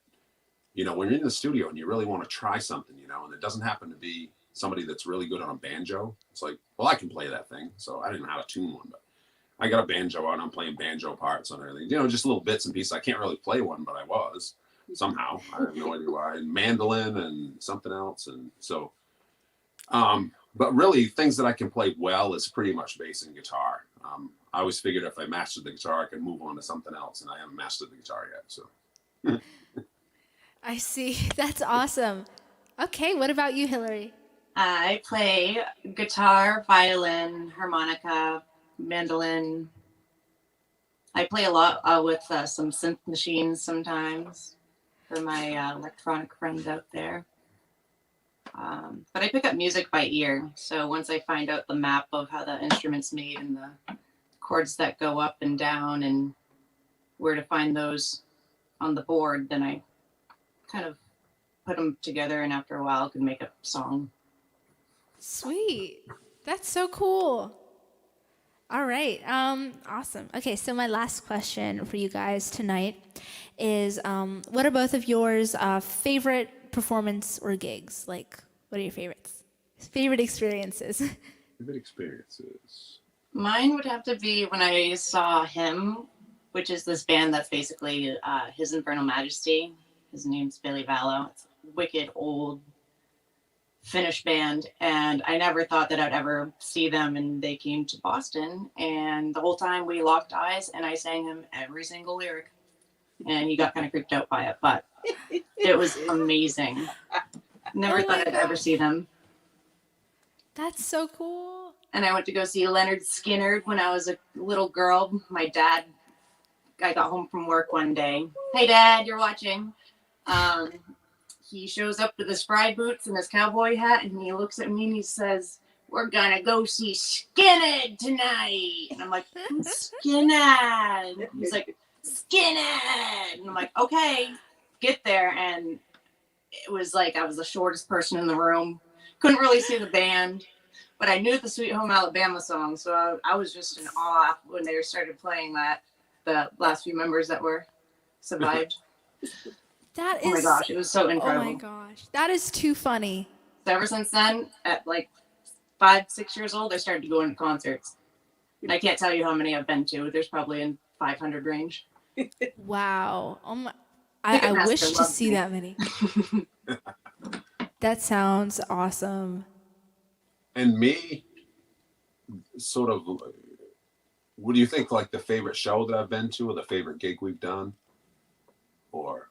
when you're in the studio and you really want to try something, and it doesn't happen to be somebody that's really good on a banjo, it's like, well, I can play that thing. So I didn't know how to tune one, but I got a banjo out and I'm playing banjo parts on everything, just little bits and pieces. I can't really play one, but I was somehow. I have no idea why. And mandolin and something else. And so, but really things that I can play well is pretty much bass and guitar. I always figured if I mastered the guitar, I could move on to something else, and I haven't mastered the guitar yet. So. I see. That's awesome. Okay, what about you, Hillary? I play guitar, violin, harmonica, mandolin. I play a lot with some synth machines sometimes for my electronic friends out there. But I pick up music by ear. So once I find out the map of how the instrument's made and the chords that go up and down and where to find those on the board, then I kind of put them together, and after a while can make a song. Sweet. That's so cool. All right. Awesome. Okay, so my last question for you guys tonight is what are both of yours favorite performance or gigs? Like, what are your favorites? Favorite experiences? Favorite experiences. Mine would have to be when I saw Him, which is this band that's basically His Infernal Majesty. His name's Billy Vallow. It's a wicked old Finnish band, and I never thought that I'd ever see them, and they came to Boston, and the whole time we locked eyes and I sang him every single lyric, and he got kind of creeped out by it, but it was amazing. Never thought I'd ever see them. That's so cool. And I went to go see Leonard Skinner when I was a little girl. My dad, I got home from work one day. Hey, Dad, you're watching. He shows up with his fry boots and his cowboy hat, and he looks at me and he says, "We're gonna go see Skinner tonight." And I'm like, "Who's Skinner?" He's like, "Skinner." And I'm like, "Okay." Get there, and it was like I was the shortest person in the room. Couldn't really see the band, but I knew the Sweet Home Alabama song, so I was just in awe when they started playing that. The last few members that were survived. That is, oh my gosh, it was so incredible. Oh my gosh, that is too funny. So ever since then, at like 5-6 years old, I started to go into concerts. And I can't tell you how many I've been to. There's probably in 500 range. Wow. Oh my, I wish to see that many. That sounds awesome. And me, sort of, what do you think, like the favorite show that I've been to or the favorite gig we've done? Or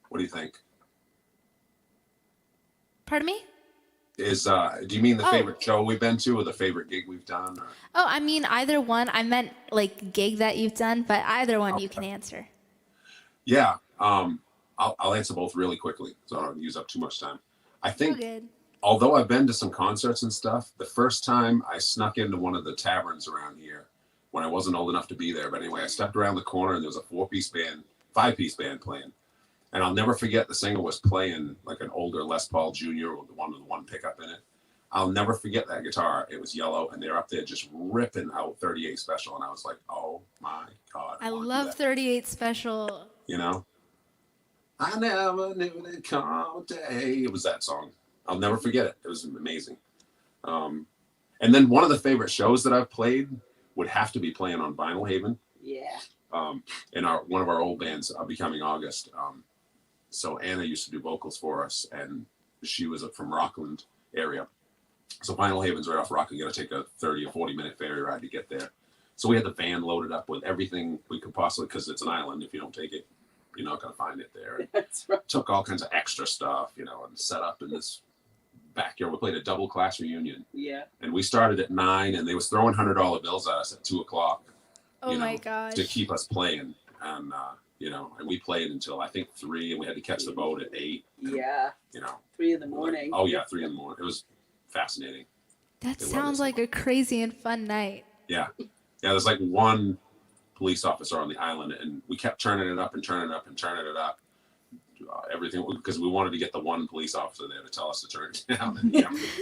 what do you think? Pardon me? Do you mean the favorite show we've been to or the favorite gig we've done? Or? Oh, I mean either one. I meant like gig that you've done, but either one you can answer. Yeah. I'll answer both really quickly, so I don't use up too much time. I think, although I've been to some concerts and stuff, the first time I snuck into one of the taverns around here when I wasn't old enough to be there. But anyway, I stepped around the corner and there was a 5-piece band playing. And I'll never forget the singer was playing like an older Les Paul Jr. with the one pickup in it. I'll never forget that guitar. It was yellow, and they're up there just ripping out 38 Special. And I was like, oh my God. I love 38 Special. You know? I never knew they'd come a day. It was that song. I'll never forget it. It was amazing. And then one of the favorite shows that I've played would have to be playing on Vinyl Haven. Yeah. In one of our old bands, Becoming August. So Anna used to do vocals for us, and she was from Rockland area. So Vinyl Haven's right off Rockland. You got to take a 30 or 40-minute ferry ride to get there. So we had the van loaded up with everything we could possibly, because it's an island. If you don't take it, you're not going to find it there. That's right. Took all kinds of extra stuff, and set up in this backyard. We played a double class reunion. Yeah. And we started at 9, and they was throwing $100 bills at us at 2:00. Oh my gosh. To keep us playing. And, and we played until I think 3, and we had to catch the boat at 8. Yeah. 3 in the morning. Oh yeah, 3 in the morning. It was fascinating. That sounds like a crazy and fun night. Yeah. Yeah, there's like one police officer on the island, and we kept turning it up and turning it up and turning it up. Everything, because we wanted to get the one police officer there to tell us to turn it down, and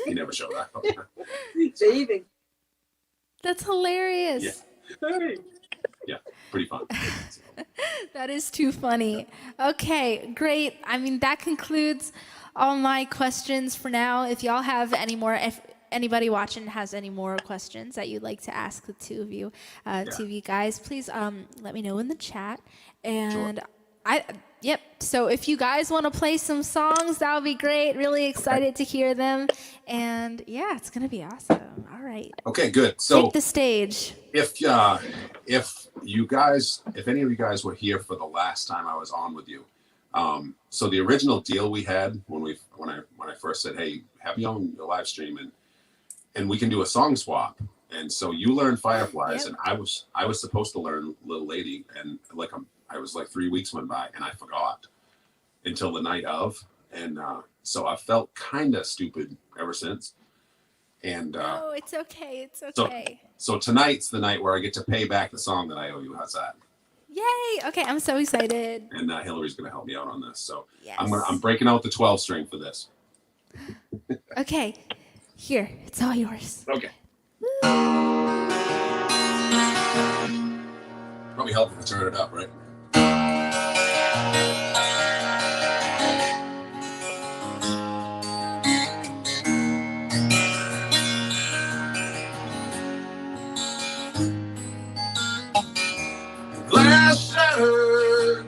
he never showed up. Saving. That's hilarious. Yeah. Yeah, pretty fun. That is too funny. Okay, great. I mean, that concludes all my questions for now. If y'all have any more, if anybody watching has any more questions that you'd like to ask the two of you guys, please let me know in the chat. And sure. Yep. So if you guys want to play some songs, that would be great. Really excited to hear them. And yeah, it's going to be awesome. All right. Okay, good. So take the stage. If you guys, if any of you guys were here for the last time I was on with you, so the original deal we had when I first said, hey, have me on the live stream and we can do a song swap. And so you learned Fireflies, and I was supposed to learn Little Lady, and I was like 3 weeks went by and I forgot until the night of, and so I felt kind of stupid ever since. And no, it's okay. It's okay. So tonight's the night where I get to pay back the song that I owe you. How's that? Yay! Okay, I'm so excited. And Hillary's gonna help me out on this. So yes. I'm breaking out the 12 string for this. Okay, here, it's all yours. Okay. Probably help if we turn it up, right? Glass shattered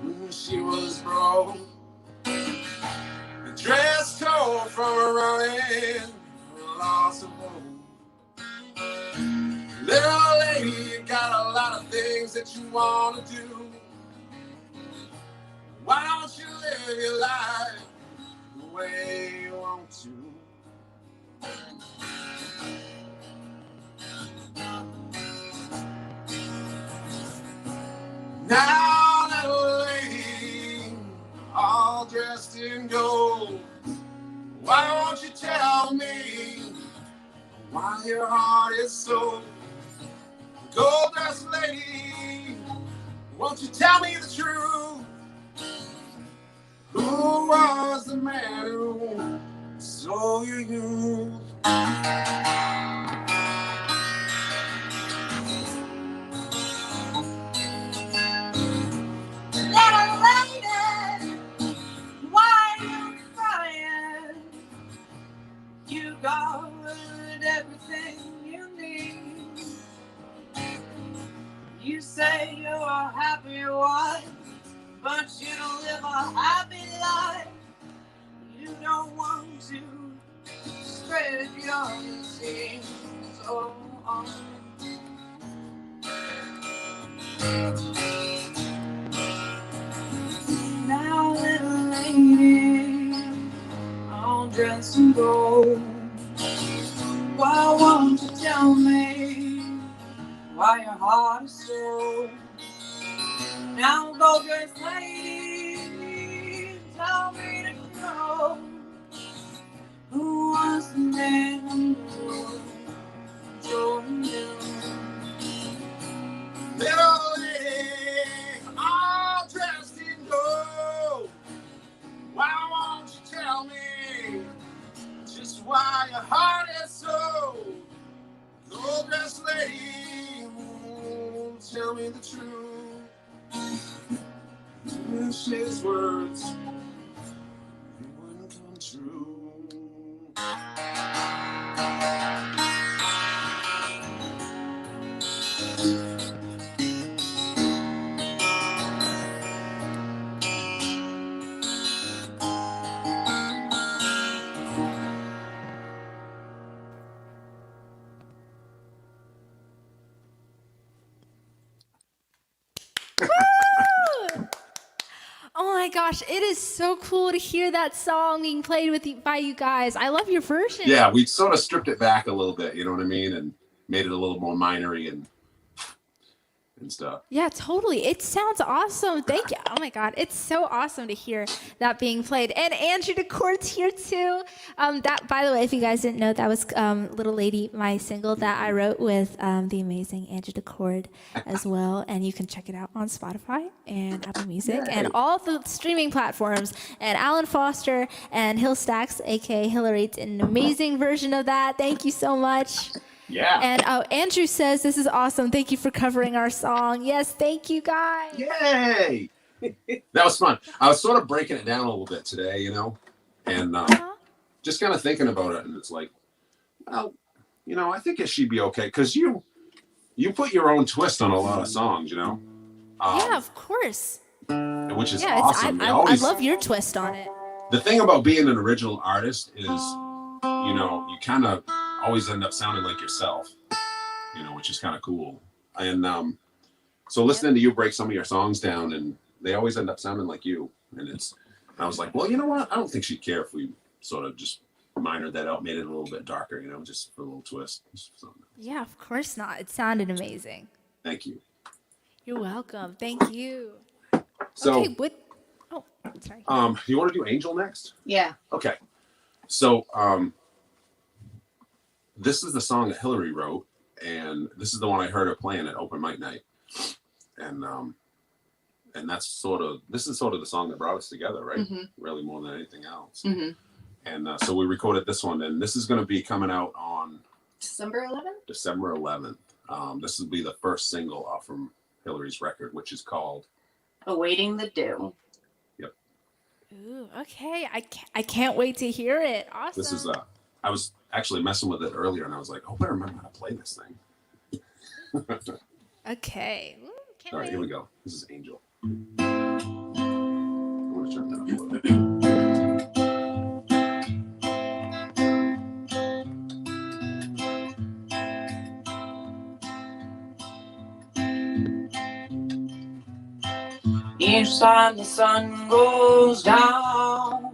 when she was broke. The dress tore from her running, loss of hope. Little lady, you got a lot of things that you want to do. Why don't you live your life the way you want to? Now, little lady, all dressed in gold, why won't you tell me why your heart is so gold-dressed lady? Won't you tell me the truth? Who was the man who stole your youth? Little lady, why are you crying? You got everything you need. You say you're a happy wife, but you don't live a happy life. You don't want to spread your disease. Oh, Now, little lady, all dressed in gold, why won't you tell me why your heart is so? Now, gold-dressed lady, tell me to know who was the man who told you? Little lady, all dressed in gold, why won't you tell me just why your heart is so? Gold-dressed lady, tell me the truth. Wish his words wouldn't come true. Oh my gosh, it is so cool to hear that song being played by you guys. I love your version. Yeah, we sort of stripped it back a little bit, you know what I mean, and made it a little more minery and stuff. Yeah, totally. It sounds awesome. Thank you. Oh my God, it's so awesome to hear that being played. And Andrew DeCord's here too. That, by the way, if you guys didn't know, that was "Little Lady," my single that I wrote with the amazing Andrew DeCord as well. And you can check it out on Spotify and Apple Music and all the streaming platforms. And Alan Foster and Hillstaxx, aka Hillary, did an amazing version of that. Thank you so much. Yeah. And Andrew says, this is awesome. Thank you for covering our song. Yes, thank you, guys. Yay! That was fun. I was sort of breaking it down a little bit today, you know, and just kind of thinking about it. And it's like, well, you know, I think it should be okay. Because you put your own twist on a lot of songs, you know. Yeah, of course. which is Yeah, awesome. I love your twist on it. The thing about being an original artist is, you kind of always end up sounding like yourself, which is kind of cool. And so listening to you break some of your songs down, and they always end up sounding like you. And I was like, well, you know what? I don't think she'd care if we sort of just minored that out, made it a little bit darker, just for a little twist. Yeah, of course not. It sounded amazing. Thank you. You're welcome. Thank you. So, okay, sorry. You want to do Angel next? Yeah. Okay. So, this is the song that Hillary wrote, and this is the one I heard her playing at open mic night, and this is sort of the song that brought us together, right? Mm-hmm. Really, more than anything else. Mm-hmm. And so we recorded this one, and this is going to be coming out on December 11th. December 11th. This will be the first single off from Hillary's record, which is called Awaiting the Dew. Yep. Ooh, okay. I can't wait to hear it. Awesome. This is I was actually messing with it earlier, and I was like, oh, I remember how to play this thing. Okay. Ooh, All right, wait. here we go. This is Angel. I'm going to turn that up a little bit. Each time the sun goes down,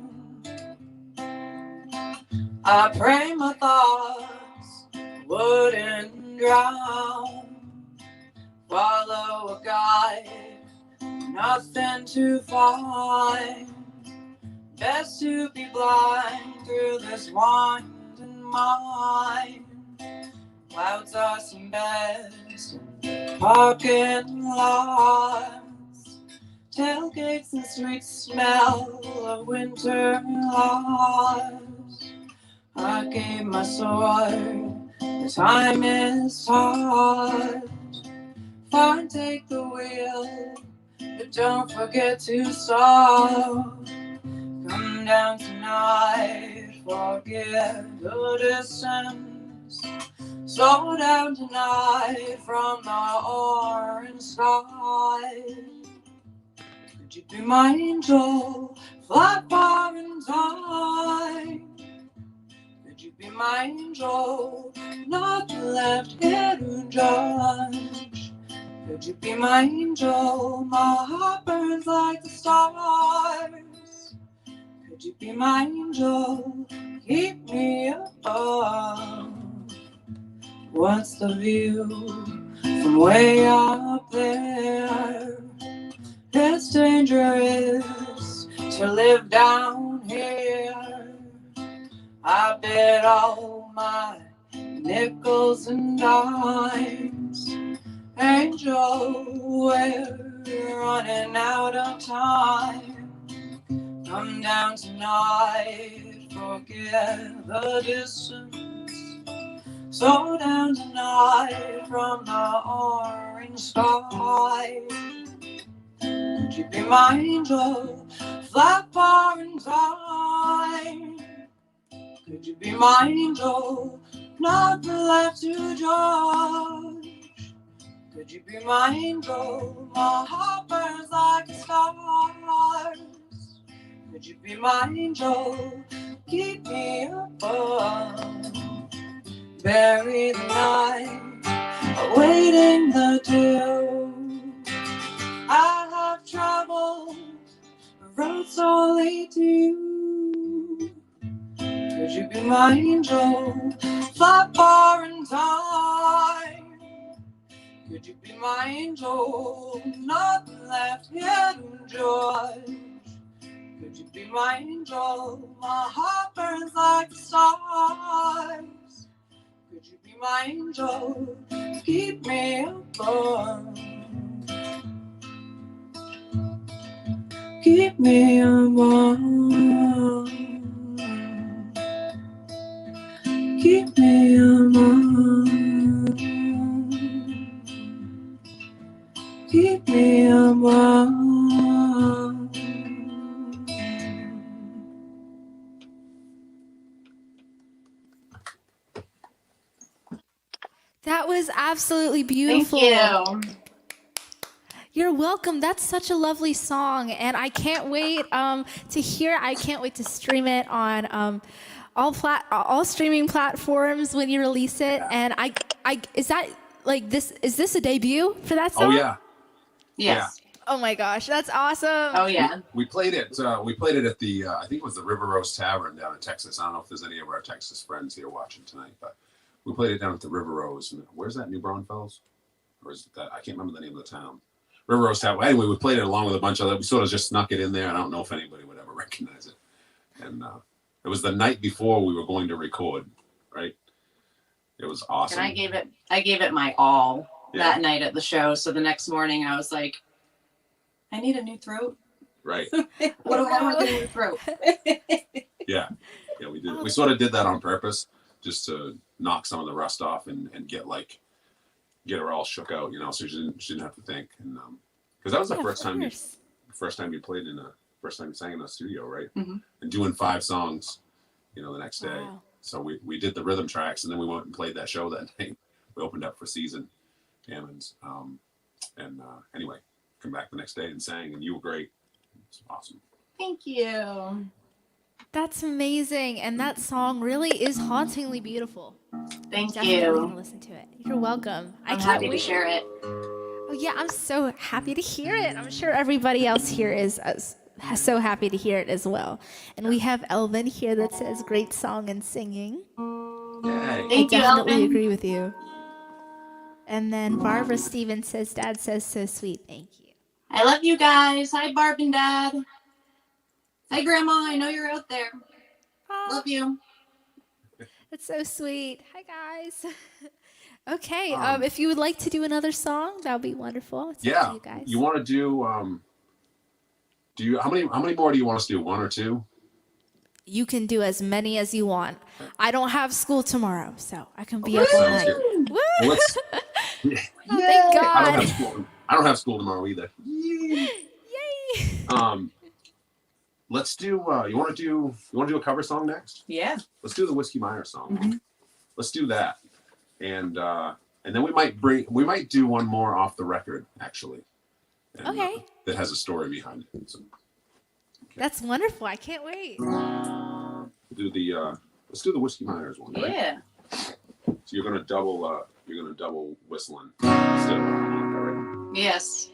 I pray my thoughts wouldn't drown. Follow a guide, nothing to find. Best to be blind through this winding mind. Clouds are seen best in parking lots. Tailgates and sweet smell of winter lost. I gave my sword, the time is hard. Fine, take the wheel, but don't forget to stop. Come down tonight, forget the distance. Slow down tonight from the orange sky. Could you be my angel, fly far in time? Could you be my angel, not left here to judge? Could you be my angel, my heart burns like the stars? Could you be my angel, keep me above? What's the view from way up there? It's dangerous to live down here. I bet all my nickels and dimes. Angel, we're running out of time. Come down tonight, forget the distance. Slow down tonight from the orange sky. Could you be my angel, fly far in time? Could you be my angel, not left to judge? Could you be my angel, my heart burns like the stars? Could you be my angel, keep me above? Bury the night, awaiting the dew. I have traveled a road so lead to you. Could you be my angel, fly far in time? Could you be my angel, nothing left here to judge? Could you be my angel, my heart burns like the stars? Could you be my angel, keep me above? Keep me above. Keep me above. Keep me above. That was absolutely beautiful. Thank you. You're welcome. That's such a lovely song, and I can't wait to hear. I can't wait to stream it on all streaming platforms when you release it. And I is that like this? Is this a debut for that song? Oh yeah. Yes. Oh my gosh, that's awesome. Oh yeah. We played it. We played it at the I think it was the River Rose Tavern down in Texas. I don't know if there's any of our Texas friends here watching tonight, but we played it down at the River Rose. And where's that, New Braunfels? Or is it that? I can't remember the name of the town. River Rose Tavern. Anyway, we played it along with a bunch of other. We sort of just snuck it in there. I don't know if anybody would ever recognize it. And it was the night before we were going to record, right? It was awesome. And I gave it my all that night at the show. So the next morning I was like, I need a new throat. Right. What do I want a new throat? Yeah, we did. We sort of did that on purpose, just to knock some of the rust off and get her all shook out, so she didn't have to think. And because that was the first time you played first time you sang in a studio, right? Mm-hmm. And doing 5 songs, the next day. Wow. So we did the rhythm tracks, and then we went and played that show that night. We opened up for Season Hammonds, anyway, come back the next day and sang, and you were great. It's awesome. Thank you. That's amazing, and that song really is hauntingly beautiful. Thank Definitely you. gonna listen to it. You're welcome. I'm I can't happy wait to share it. Oh yeah, I'm so happy to hear it. I'm sure everybody else here is so happy to hear it as well. And we have Elvin here that says great song and singing. Yay. Thank you, Definitely Elvin. agree with you. And then Barbara Stevens says, Dad says so sweet. Thank you. I love you guys. Hi, Barb and Dad. Hi, Grandma. I know you're out there. Aw, Love you. that's so sweet. Hi guys. Okay, Um, if you would like to do another song, that would be wonderful. It's up to you guys. You want to do? How many more do you want us to do? 1 or 2? You can do as many as you want. I don't have school tomorrow, so I can be up all Sounds night. good. Woo! Well, let's. Oh, thank I God. don't have school tomorrow either. Yay! Let's do. You want to do a cover song next? Yeah. Let's do the Whiskey Myers song. Mm-hmm. Let's do that, and then we might do one more off the record actually. And, Okay. that has a story behind it. So, That's wonderful. I can't wait. we'll do let's do the Whiskey Myers one. Right? Yeah. So you're gonna double whistling instead of harmonica, right? Yes.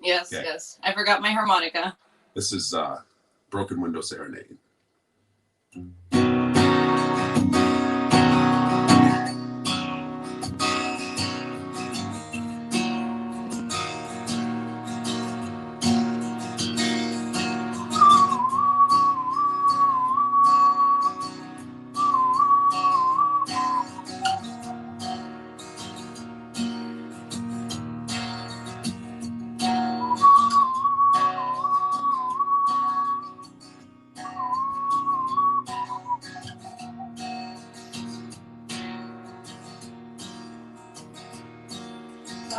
Yes. Okay. Yes. I forgot my harmonica. This is Broken Window Serenade.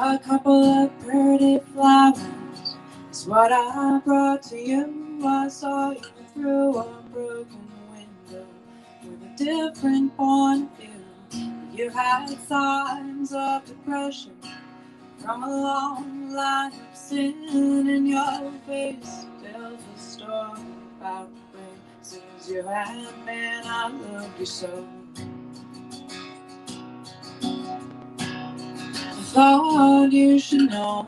A couple of pretty flowers is what I brought to you. I saw you through a broken window with a different point of view. You had signs of depression from a long line of sin, and your face tells a story about the way since you had been. I loved you so. I thought you should know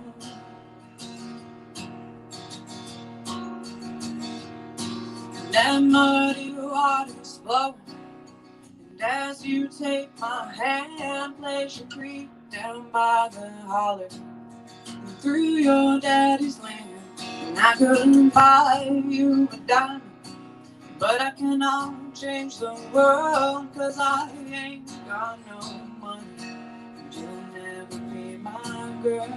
that muddy water's flowing, and as you take my hand, place your creep down by the holler and through your daddy's land. And I couldn't buy you a diamond, but I cannot change the world, 'cause I ain't got no money. You'll never be my girl.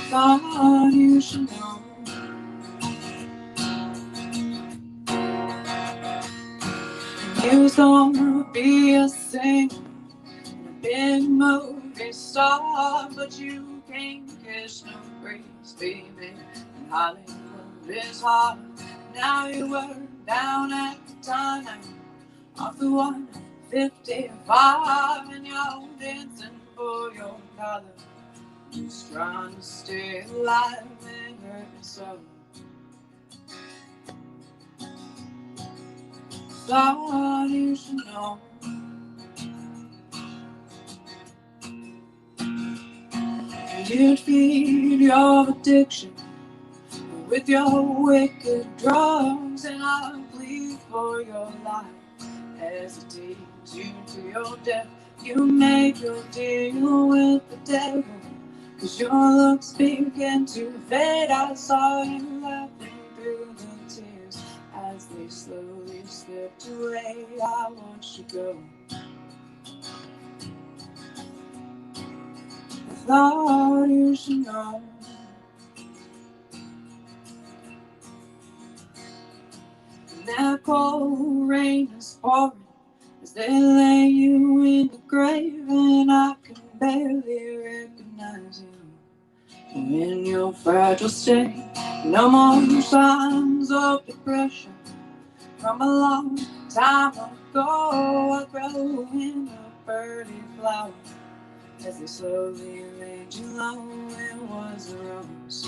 Thought you should know. You was gonna be a singer and a big movie star, but you can't catch no breeze, baby. And Hollywood is hard. Now you were down at the diner off the 1 55 and you're dancing for your collar. Just trying to stay alive and hurt me so. Thought you should know. You'd feed your addiction with your wicked drugs, and I'll plead for your life as it takes you to your death. You make your deal with the devil, 'cause your looks began to fade. I saw you laughing through the tears as they slowly slipped away. I watched you go. I thought you should know. And that cold rain is pouring as they lay you in the grave, and I can barely recognize you in your fragile state. No more signs of depression from a long time ago. I grow in a early flower as they slowly laid you low. It was a rose.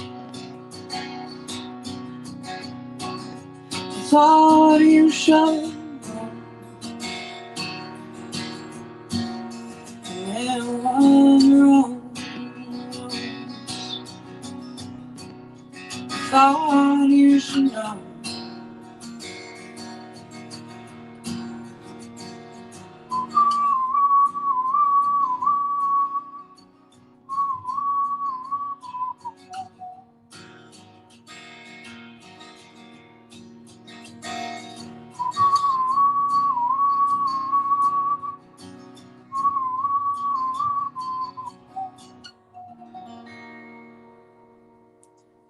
I thought you should know. It was a rose. I thought you should know.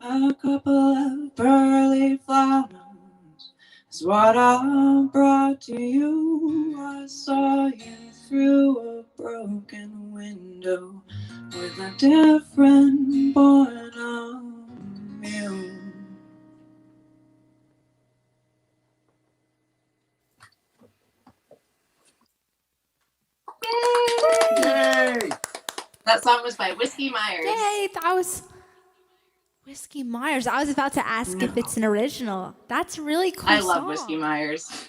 A couple of pearly flowers is what I brought to you. I saw you through a broken window with a different point of view. Yay! That song was by Whiskey Myers. Yay, that was Whiskey Myers. I was about to ask if it's an original. That's a really cool I love song. Whiskey Myers.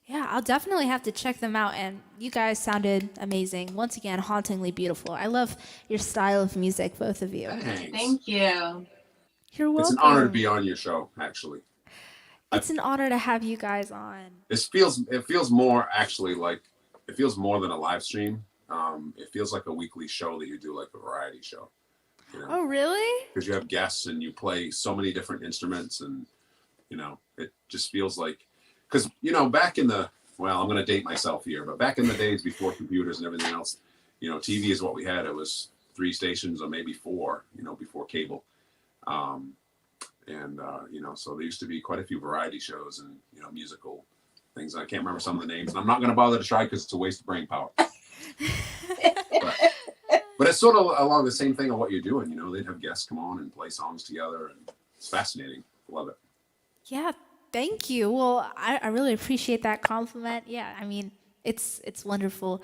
Yeah, I'll definitely have to check them out. And you guys sounded amazing. Once again, hauntingly beautiful. I love your style of music, both of you. Thanks. Thank you. You're welcome. It's an honor to be on your show, actually. It's an honor to have you guys on. It feels more actually like, it feels more than a live stream. It feels like a weekly show that you do, like a variety show. You know? Oh, really? Because you have guests and you play so many different instruments, and it just feels like, because back in the, well, I'm going to date myself here, but back in the days before computers and everything else, TV is what we had. It was 3 stations or maybe 4, before cable. So there used to be quite a few variety shows and musical things. I can't remember some of the names, and I'm not going to bother to try because it's a waste of brain power. But it's sort of along the same thing of what you're doing. They'd have guests come on and play songs together, and it's fascinating. Love it. Yeah, thank you. Well, I really appreciate that compliment. Yeah, I mean, it's wonderful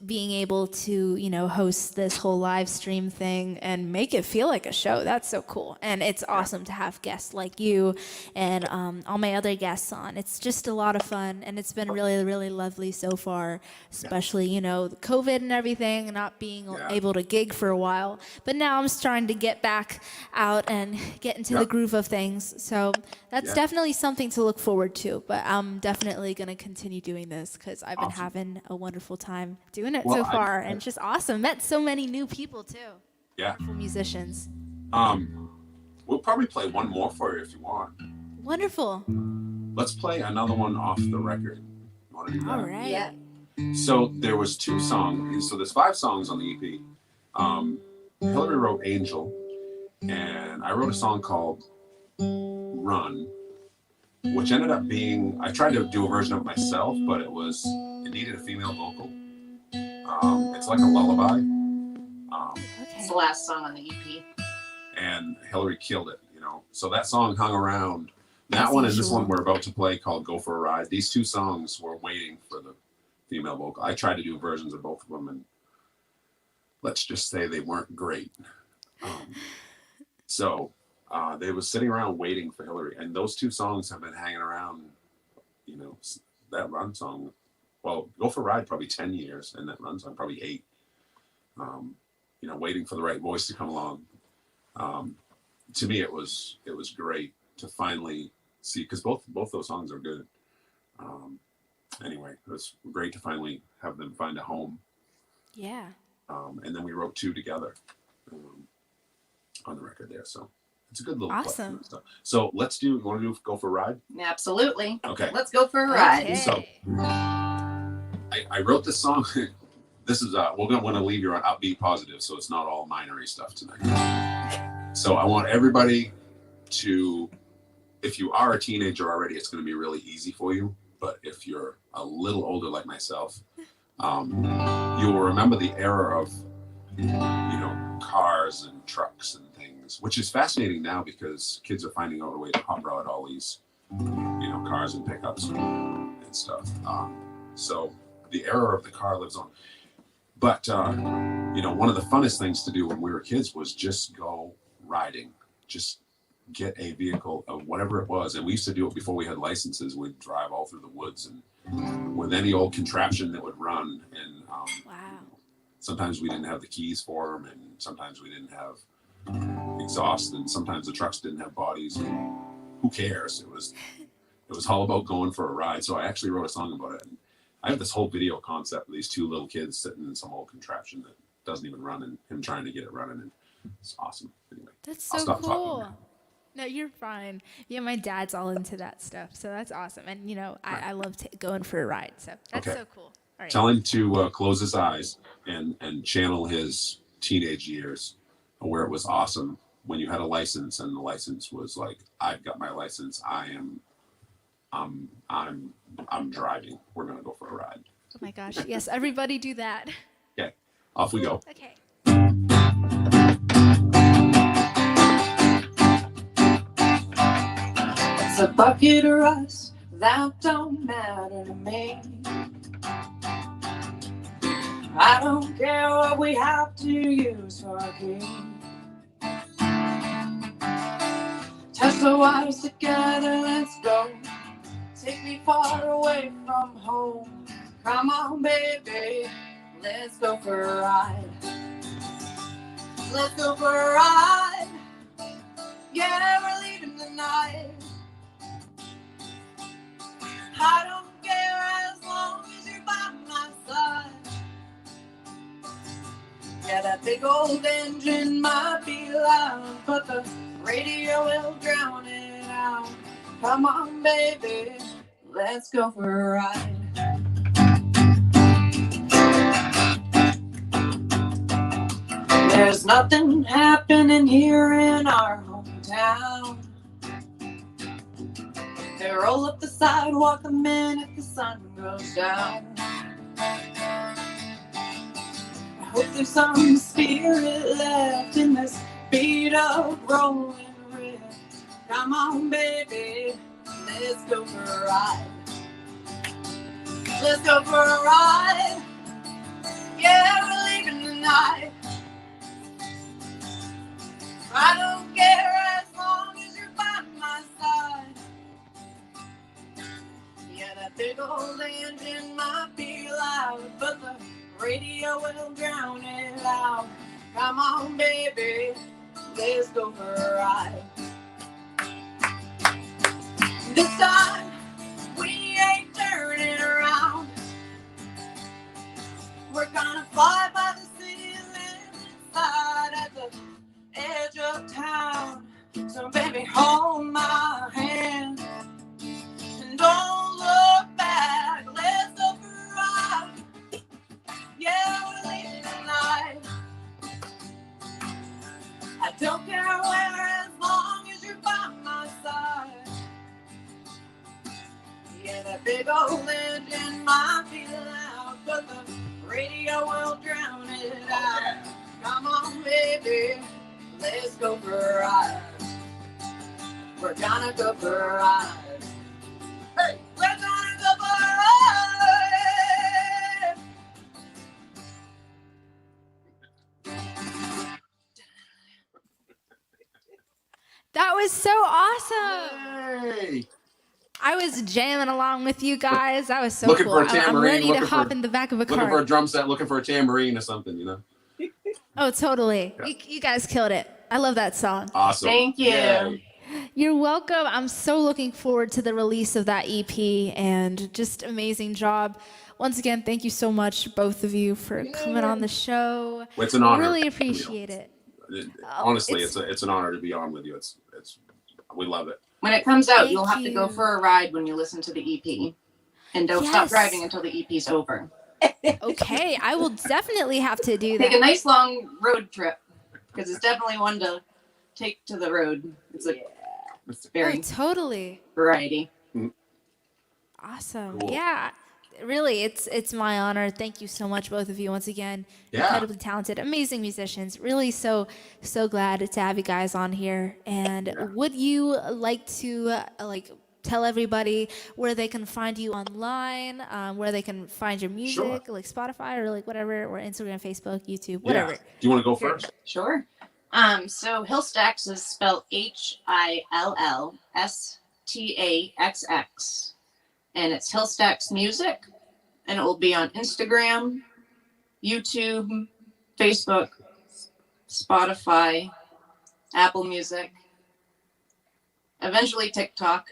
being able to, host this whole live stream thing and make it feel like a show. That's so cool. And it's awesome to have guests like you and all my other guests on. It's just a lot of fun, and it's been really, really lovely so far, especially, the COVID and everything, not being able to gig for a while. But now I'm starting to get back out and get into the groove of things. So that's definitely something to look forward to. But I'm definitely going to continue doing this because I've been having a wonderful time doing it so far, and it's just awesome. Met so many new people too. Yeah. Wonderful musicians. We'll probably play one more for you if you want. Wonderful. Let's play another one off the record. You want to do that? All right. Yeah. So there was 2 songs. So there's 5 songs on the EP. Hillary wrote Angel, and I wrote a song called Run, which ended up being, I tried to do a version of it myself, but it needed a female vocal. It's like a lullaby. It's the last song on the EP. And Hillary killed it, So that song hung around That one and this one we're about to play called Go For A Ride. These two songs were waiting for the female vocal. I tried to do versions of both of them, and let's just say they weren't great. So they was sitting around waiting for Hillary, and those two songs have been hanging around, you know, that Run song. Well, Go For A Ride probably 10 years, and that Run song probably 8. You know, waiting for the right voice to come along. To me, it was great to finally see, because both those songs are good. Anyway, it was great to finally have them find a home. Yeah. And then we wrote 2 together on the record there. So it's a good little awesome stuff. So you want to do Go For A Ride? Absolutely. Okay. Let's go for a ride. Okay. So I wrote this song. This is we're going to want to leave you on upbeat positive, so it's not all minery stuff tonight. So I want everybody to, if you are a teenager already, it's going to be really easy for you. But if you're a little older like myself, you will remember the era of, you know, cars and trucks and things, which is fascinating now because kids are finding out a way to hot rod all these, you know, cars and pickups and stuff. So the era of the car lives on. But, you know, one of the funnest things to do when we were kids was just go riding, just get a vehicle of whatever it was. And we used to do it before we had licenses. We'd drive all through the woods and with any old contraption that would run. And Wow. sometimes we didn't have the keys for them, and sometimes we didn't have exhaust, and sometimes the trucks didn't have bodies. And who cares? It was all about going for a ride. So I actually wrote a song about it. And I have this whole video concept of these 2 little kids sitting in some old contraption that doesn't even run, and him trying to get it running. And it's awesome. Anyway, That's I'll so stop talking cool. now. No, you're fine. Yeah, my dad's all into that stuff, so that's awesome. And you know, I love going for a ride, so that's Okay. so cool. All right. Tell him to close his eyes and channel his teenage years, where it was awesome when you had a license, and the license was like, I've got my license. I'm driving. We're gonna go for a ride. Oh my gosh! Yes, everybody do that. Okay, off we go. Okay. It's a bucket of rust, that don't matter to me. I don't care what we have to use for a key. Touch the wires together, let's go. Take me far away from home. Come on, baby, let's go for a ride. Let's go for a ride. Yeah, we're leaving tonight. I don't care as long as you're by my side. Yeah, that big old engine might be loud, but the radio will drown it out. Come on, baby, let's go for a ride. There's nothing happening here in our hometown. They roll up the sidewalk the minute the sun goes down. I hope there's some spirit left in this beat up rolling riff. Come on, baby, let's go for a ride. Let's go for a ride. Yeah, we're leaving tonight. I don't care as long as you're by my side. Yeah, that big old engine might be loud, but the radio will drown it out. Come on, baby, let's go for a ride. This time, we ain't turning around. We're gonna fly by the city limits side at the edge of town. So baby, hold my hand and don't look back. Let's go for a ride. Yeah, we're leaving tonight. I don't care where, as long as you're by my side. Yeah, that big old engine might be loud, but the radio will drown it out. Come on, baby, let's go for a ride. We're gonna go for a ride. Hey, we're gonna go for a ride. That was so awesome. Hey. I was jamming along with you guys. That was so Looking cool. for a tambourine, I'm ready to looking hop for- in the back of a Looking for car. a drum set, looking for a tambourine or something, you know? Oh, totally. Yeah. You guys killed it. I love that song. Awesome. Thank you. Yay. You're welcome. I'm so looking forward to the release of that EP and just amazing job. Once again, thank you so much, both of you, for coming on the show. Well, it's an honor. Really appreciate it. Honestly, it's an honor to be on with you. We love it. When it comes out, Thank you'll have to go you. for a ride when you listen to the EP. And don't stop Yes. driving until the EP's over. Okay, I will definitely have to do Take a that. nice long road trip because it's definitely one to take to the road. It's a it's Oh, very totally. variety. Awesome. Cool. Yeah. Really, it's my honor. Thank you so much, both of you, once again. Yeah. Incredibly talented, amazing musicians. Really so glad to have you guys on here. And would you like to tell everybody where they can find you online, where they can find your music, like Spotify or like whatever, or Instagram, Facebook, YouTube, whatever. Yeah. Do you want to go first? Sure. So Hillstaxx is spelled HILLSTAXX. And it's Hillstaxx Music. And it will be on Instagram, YouTube, Facebook, Spotify, Apple Music, eventually TikTok.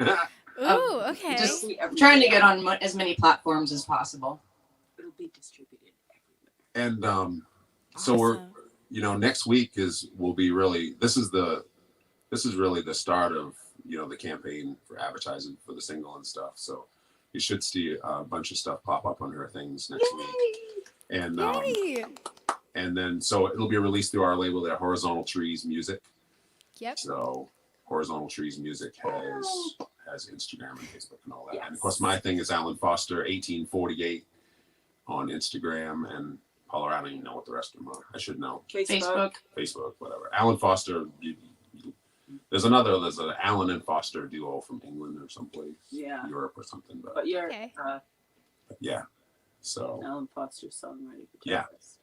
Ooh, okay. Just trying to get on as many platforms as possible. It'll be distributed And everywhere. so we're, Awesome. next week will be really, this is really the start of, the campaign for advertising for the single and stuff. So you should see a bunch of stuff pop up on her things next week. And, Yay. and then, so it'll be released through our label there, Horizontal Trees Music. Yep. So Horizontal Trees Music has Instagram and Facebook and all that. And of course, my thing is Alan Foster 1848 on Instagram, and Paula, I don't even know what the rest of them are. I should know. Facebook. Facebook, whatever. Alan Foster. There's an Alan and Foster duo from England or someplace, Yeah. Europe or something. But But you're Okay. yeah, so Alan Foster songwriter. Yeah. guitarist.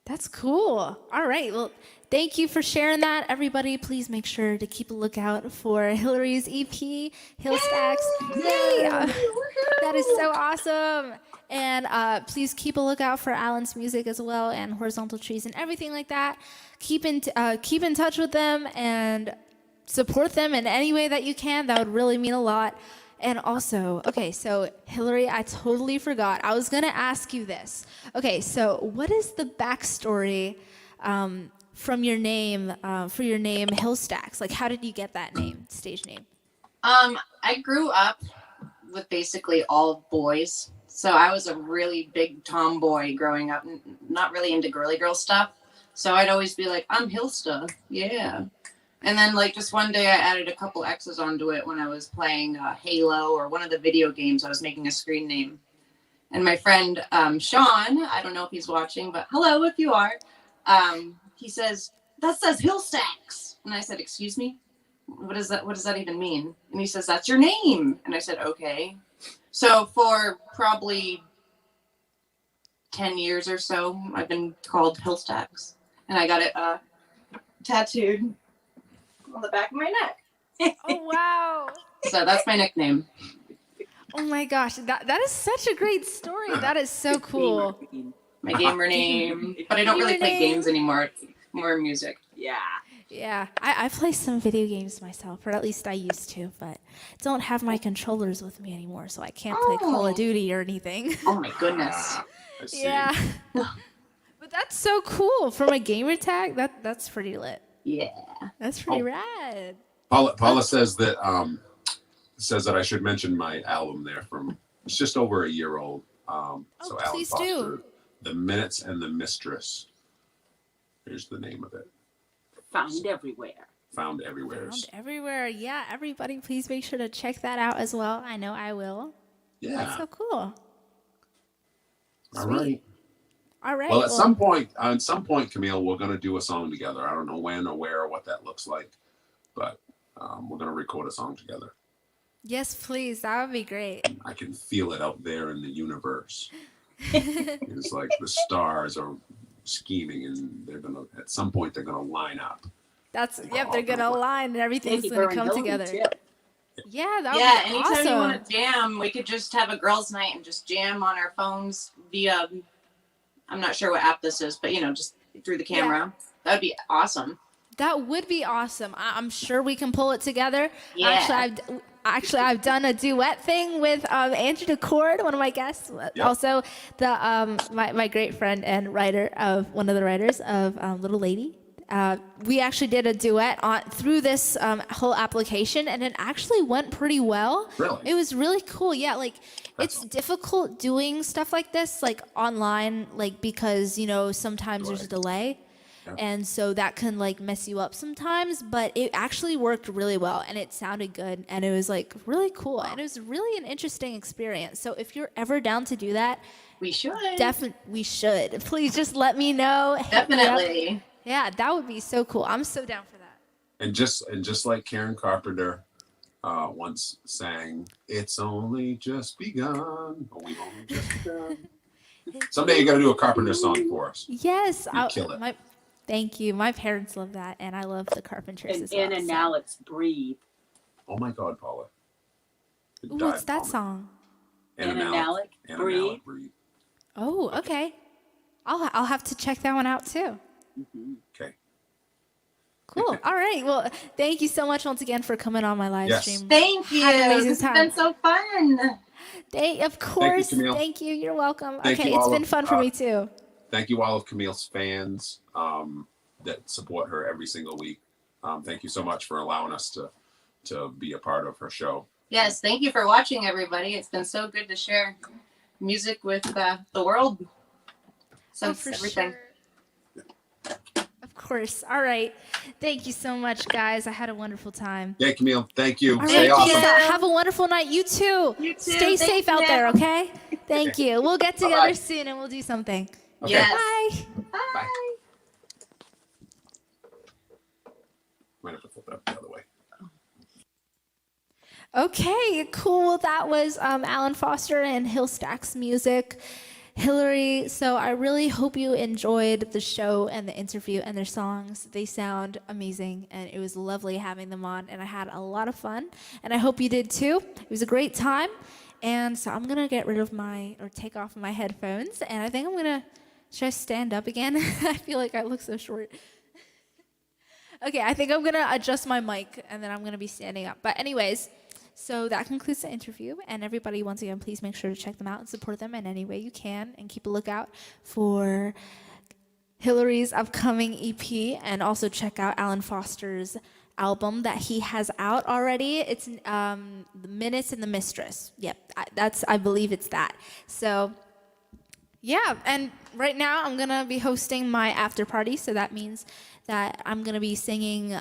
That's cool. All right. Well, thank you for sharing that. Everybody, please make sure to keep a lookout for Hillary's EP, Hillstaxx. Yay! That is so awesome. And please keep a lookout for Alan's music as well, and Horizontal Trees and everything like that. Keep in touch with them and support them in any way that you can. That would really mean a lot. And also, okay, so Hillary, I totally forgot. I was gonna ask you this. Okay, so what is the backstory from your name for your name Hillstaxx? Like, how did you get that name, stage name? I grew up with basically all boys. So I was a really big tomboy growing up, not really into girly girl stuff. So I'd always be like, I'm Hillsta, yeah. And then like just one day I added a couple X's onto it when I was playing Halo or one of the video games. I was making a screen name. And my friend Sean, I don't know if he's watching, but hello if you are. He says, that says Hillstaxx. And I said, excuse me? What does that even mean? And he says, that's your name. And I said, okay. So for probably 10 years or so, I've been called Hillstaxx. And I got it tattooed on the back of my neck. Oh, wow. So that's my nickname. Oh my gosh, that is such a great story. That is so cool. My gamer name. But I don't really Gamer play name. games anymore. It's more music. Yeah. Yeah, I play some video games myself, or at least I used to, but don't have my controllers with me anymore, so I can't play Call of Duty or anything. Oh my goodness. I see. Yeah. But that's so cool. From a gamer tag, that's pretty lit. Yeah. That's pretty rad. Paula says that I should mention my album there it's just over a year old. So Alan please Foster, do. The Minutes and the Mistress. Here's the name of it. Found everywhere. Found everywhere. Found everywhere. Yeah, everybody, please make sure to check that out as well. I know I will. Yeah. That's so cool. All right. All right. Well, at some point, Camille, we're going to do a song together. I don't know when or where or what that looks like, but we're going to record a song together. Yes, please. That would be great. I can feel it out there in the universe. It's like the stars are scheming, and they're gonna at some point they're gonna line up. They're gonna align and everything's Maybe gonna her and come Hillary, together. too. Yeah, that would Yeah, be anytime you awesome. want to jam, we could just have a girls' night and just jam on our phones via, I'm not sure what app this is, but just through the camera. That'd be awesome. That would be awesome. I'm sure we can pull it together. Yeah. Actually, I've done a duet thing with Andrew DeCord, one of my guests. Yep. Also, my great friend and one of the writers of Little Lady. We actually did a duet through this whole application, and it actually went pretty well. Really? It was really cool. Yeah, it's difficult doing stuff like this, online, because sometimes there's a delay. And so that can mess you up sometimes, but it actually worked really well and it sounded good and it was really cool and it was really an interesting experience. So if you're ever down to do that, We should. we should. Please just let me know. Hit me up. Definitely. Yeah, that would be so cool. I'm so down for that. And just like Karen Carpenter once sang, "It's only just begun." Or we've only just begun. Someday you got to do a Carpenter song for us. Yes, You'd kill it. Thank you. My parents love that, and I love the Carpenters And as well. in and now it's breathe. Oh my God, Paula. Ooh, what's that song? Anna Anna Malik, Malik, breathe. Oh, okay. I'll have to check that one out too. Okay. Cool. All right. Well, thank you so much once again for coming on my live Yes. stream. Thank you. Had an amazing This has time. been so fun. Of course. Camille. Thank you. You're welcome. Thank Okay, you, it's all been of- fun for me too. Thank you all of Camille's fans that support her every single week. Thank you so much for allowing us to be a part of her show. Yes, thank you for watching, everybody. It's been so good to share music with the world. Since for everything. sure. Of course. All right. Thank you so much, guys. I had a wonderful time. Yeah, Camille. Thank you. All Stay right, awesome. peace out. Have a wonderful night. You too. You too. Stay Thank safe you, out there, ma'am. okay? Thank you. We'll get together Bye-bye. soon and we'll do something. Okay. Yes. Bye. Bye. Might have to flip it up the other way. Okay, cool. Well, that was Alan Foster and Hillstaxx music. Hillary, so I really hope you enjoyed the show and the interview and their songs. They sound amazing, and it was lovely having them on, and I had a lot of fun, and I hope you did too. It was a great time, and so I'm going to get rid of take off my headphones, and I think I'm going to, should I stand up again? I feel like I look so short. Okay, I think I'm going to adjust my mic, and then I'm going to be standing up. But anyways, so that concludes the interview. And everybody, once again, please make sure to check them out and support them in any way you can. And keep a lookout for Hillary's upcoming EP. And also check out Alan Foster's album that he has out already. It's The Minutes and the Mistress. Yep, I believe it's that. So yeah, and right now I'm going to be hosting my after party. So that means that I'm going to be singing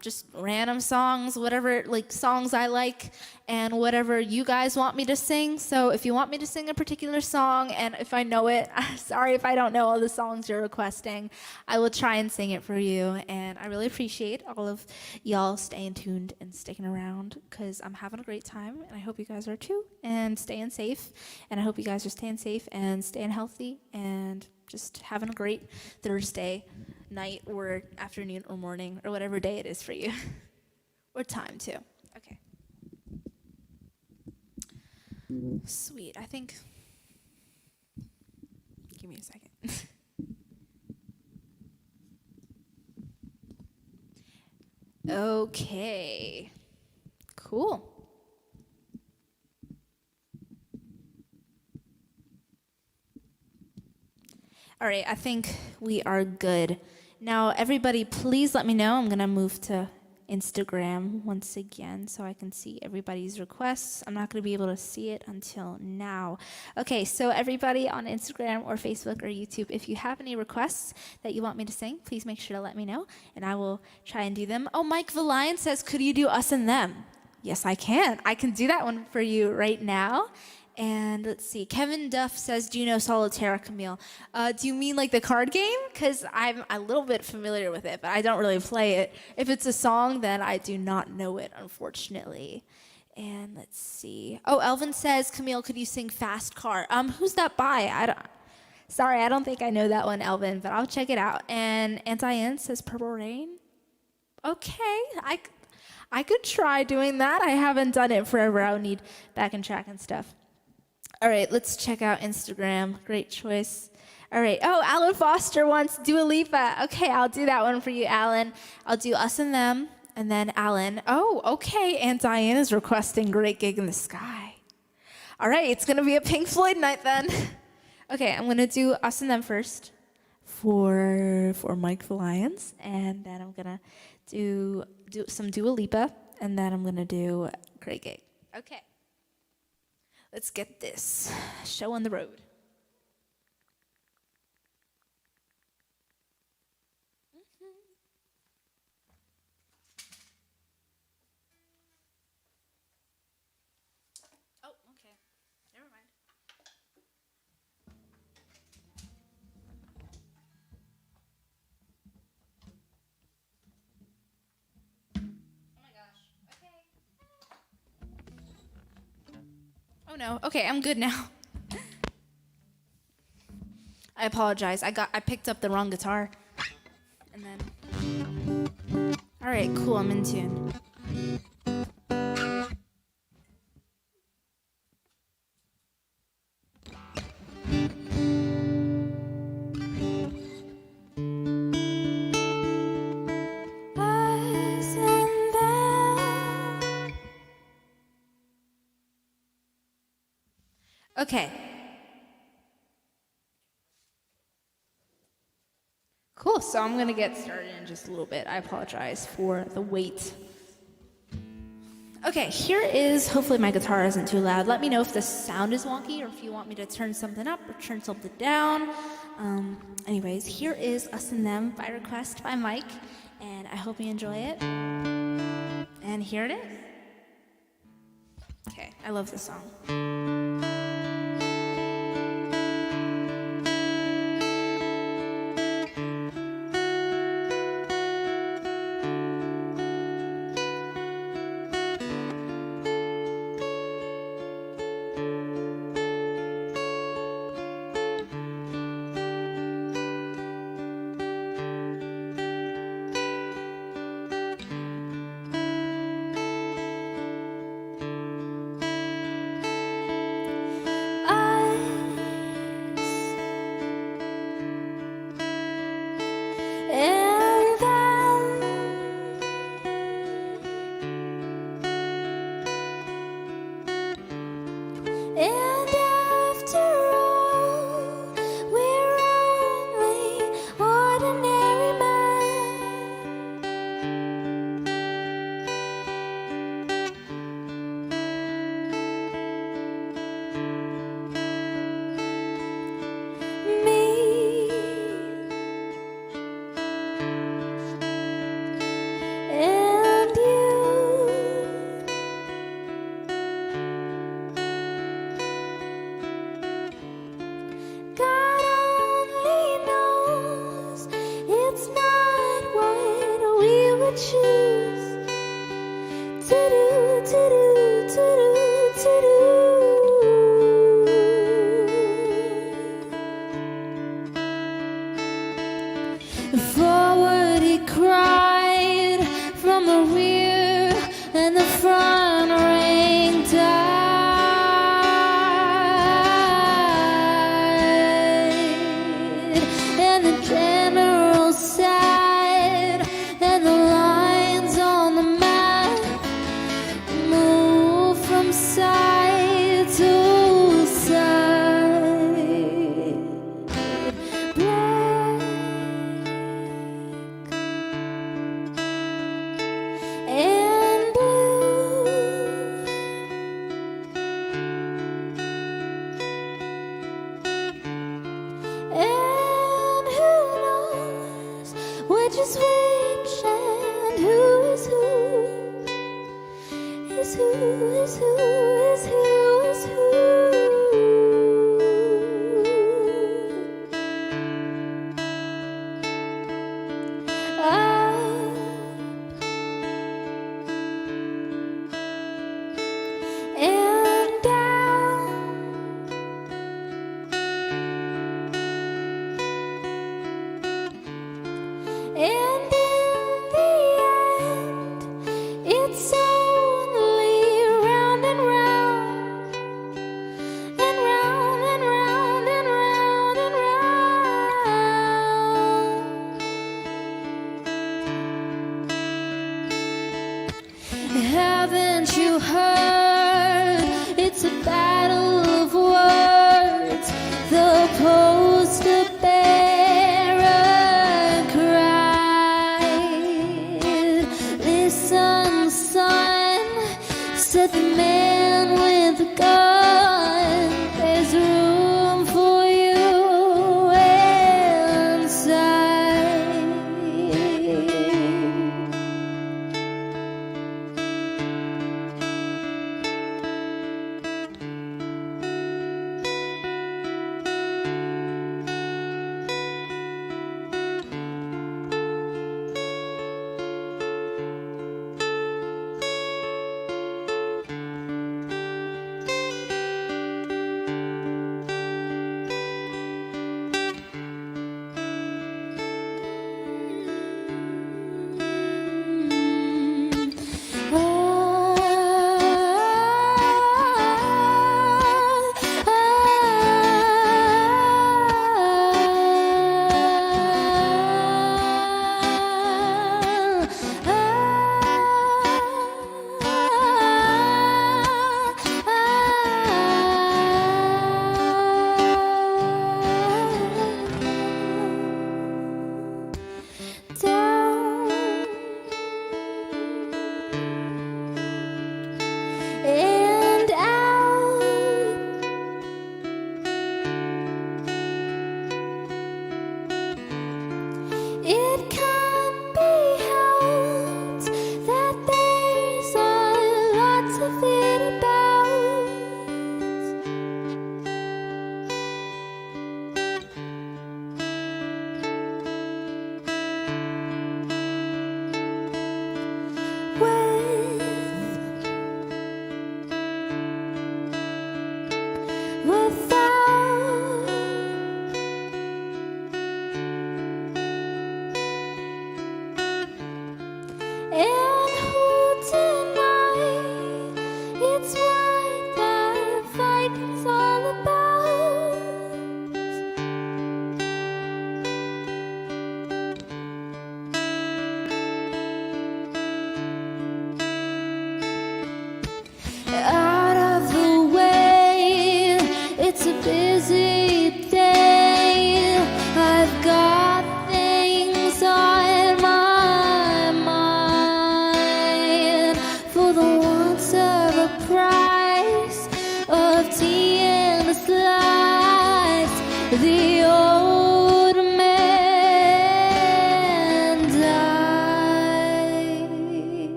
just random songs, whatever songs I like and whatever you guys want me to sing. So if you want me to sing a particular song and if I know it, sorry if I don't know all the songs you're requesting, I will try and sing it for you. And I really appreciate all of y'all staying tuned and sticking around because I'm having a great time and I hope you guys are too, and staying safe. And I hope you guys are staying safe and staying healthy and just having a great Thursday night or afternoon or morning or whatever day it is for you. Or time too. Okay. Sweet. I think. Give me a second. Okay. Cool. All right, I think we are good. Now, everybody, please let me know. I'm going to move to Instagram once again so I can see everybody's requests. I'm not going to be able to see it until now. Okay, so everybody on Instagram or Facebook or YouTube, if you have any requests that you want me to sing, please make sure to let me know, and I will try and do them. Oh, Mike Valiant says, could you do Us and Them? Yes, I can. I can do that one for you right now. And let's see. Kevin Duff says, do you know Solitaire, Camille? Do you mean like the card game? Because I'm a little bit familiar with it, but I don't really play it. If it's a song, then I do not know it, unfortunately. And let's see. Oh, Elvin says, Camille, could you sing Fast Car? Who's that by? Sorry, I don't think I know that one, Elvin, but I'll check it out. And Anti-N says Purple Rain. Okay, I could try doing that. I haven't done it forever. I would need backing track and stuff. All right, let's check out Instagram. Great choice. All right. Oh, Alan Foster wants Dua Lipa. Okay, I'll do that one for you, Alan. I'll do Us and Them, and then Alan. Oh, okay. And Diane is requesting Great Gig in the Sky. All right, it's going to be a Pink Floyd night then. Okay, I'm going to do Us and Them first for Mike the Lions, and then I'm going to do some Dua Lipa, and then I'm going to do Great Gig. Okay. Let's get this show on the road. Oh, okay. Never mind. Oh my gosh. Okay. Oh no. Okay, I'm good now. I apologize. I picked up the wrong guitar. And then all right, cool. I'm in tune. Okay. Cool, so I'm gonna get started in just a little bit. I apologize for the wait. Okay, here is, hopefully my guitar isn't too loud. Let me know if the sound is wonky or if you want me to turn something up or turn something down. Anyways, here is Us and Them by request by Mike, and I hope you enjoy it. And here it is. Okay, I love this song. Forward he cried from the rear, and the front rang died, and the general sighed, and the lines on the map moved from side to side. Black and blue, and who knows which is which, and who is who, is who, is who, is who, is who.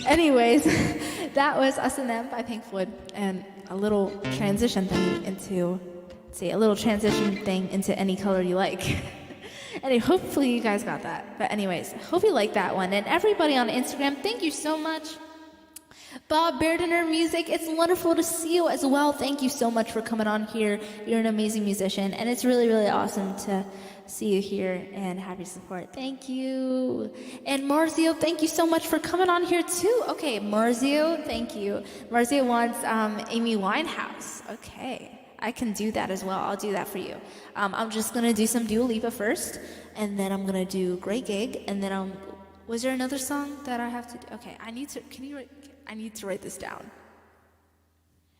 Anyways, that was Us and Them by Pink Floyd, and a little transition thing into Any Color You Like. And hopefully you guys got that. But anyways, hope you like that one. And everybody on Instagram, thank you so much. Bob Beardener Music, it's wonderful to see you as well. Thank you so much for coming on here. You're an amazing musician, and it's really, really awesome to see you here and have your support. Thank you. And Marzio, thank you so much for coming on here too. Okay, Marzio, thank you. Marzio wants Amy Winehouse. Okay. I can do that as well. I'll do that for you. I'm just gonna do some Dua Lipa first, and then I'm gonna do Great Gig, and then was there another song that I have to do? Okay, I need to write this down.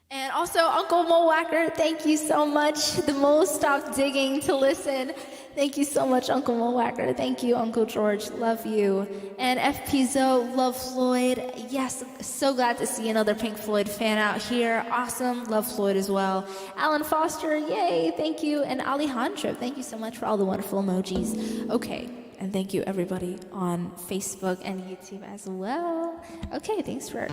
And also, Uncle Mo Wacker, thank you so much. The Mo stopped digging to listen. Thank you so much, Uncle Mo Wacker. Thank you, Uncle George. Love you. And FP Zo, love Floyd. Yes, so glad to see another Pink Floyd fan out here. Awesome. Love Floyd as well. Alan Foster, yay. Thank you. And Alejandro, thank you so much for all the wonderful emojis. Okay. And thank you, everybody, on Facebook and YouTube as well. Okay, thanks for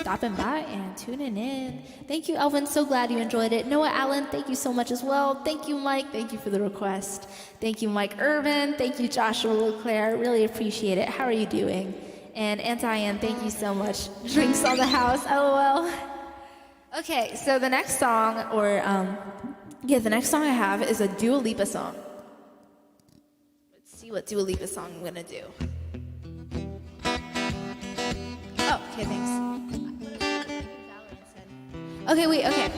stopping by and tuning in. Thank you, Elvin. So glad you enjoyed it. Noah Allen, thank you so much as well. Thank you, Mike. Thank you for the request. Thank you, Mike Irvin. Thank you, Joshua Leclerc. Really appreciate it. How are you doing? And Antian, thank you so much. Drinks on the house, LOL. Okay, so the next song, the next song I have is a Dua Lipa song. See what Dua Lipa song I'm gonna do. Oh, okay, thanks. Okay.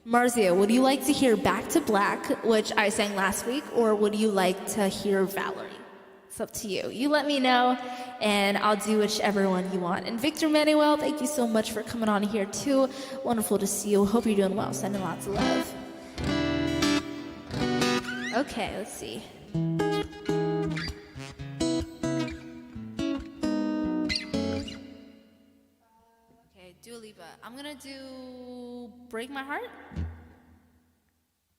Marzio, would you like to hear Back to Black, which I sang last week, or would you like to hear Valerie? It's up to you. You let me know, and I'll do whichever one you want. And Victor Manuel, thank you so much for coming on here too. Wonderful to see you. Hope you're doing well. Sending lots of love. Okay, let's see. Okay, Dua Lipa. I'm gonna do Break My Heart?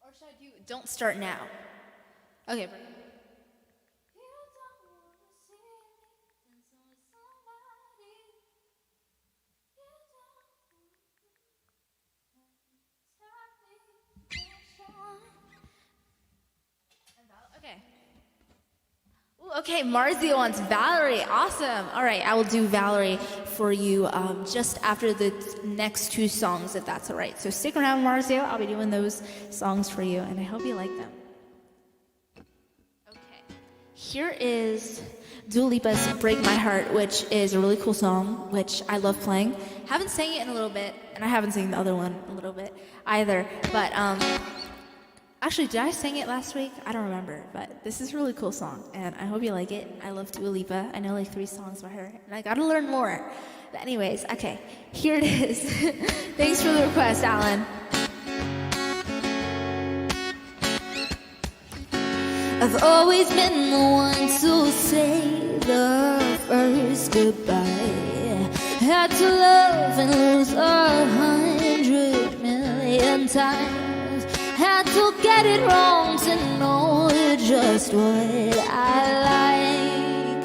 Or should I do Don't Start Now? Okay, break. Okay, Marzio wants Valerie. Awesome. All right, I will do Valerie for you just after the next two songs, if that's all right. So stick around, Marzio. I'll be doing those songs for you, and I hope you like them. Okay, here is Dua Lipa's Break My Heart, which is a really cool song, which I love playing. Haven't sang it in a little bit, and I haven't sang the other one in a little bit either, but actually, did I sing it last week? I don't remember, but this is a really cool song, and I hope you like it. I love Dua Lipa. I know like 3 songs by her, and I gotta learn more. But anyways, okay, here it is. Thanks for the request, Alan. I've always been the one to say the first goodbye. Had to love and lose 100 million times. Had to get it wrong to know just what I like.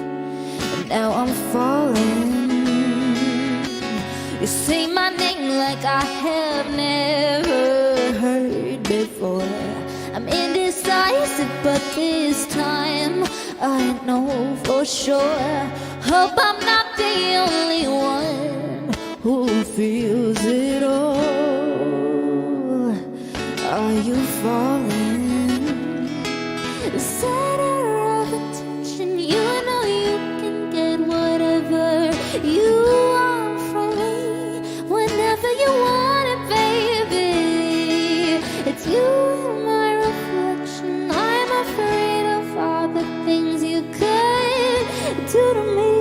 And now I'm falling. You say my name like I have never heard before. I'm indecisive, but this time I know for sure. Hope I'm not the only one who feels it all. Are you falling? Center of attention, you know you can get whatever you want from me whenever you want it, baby. It's you and my reflection. I'm afraid of all the things you could do to me.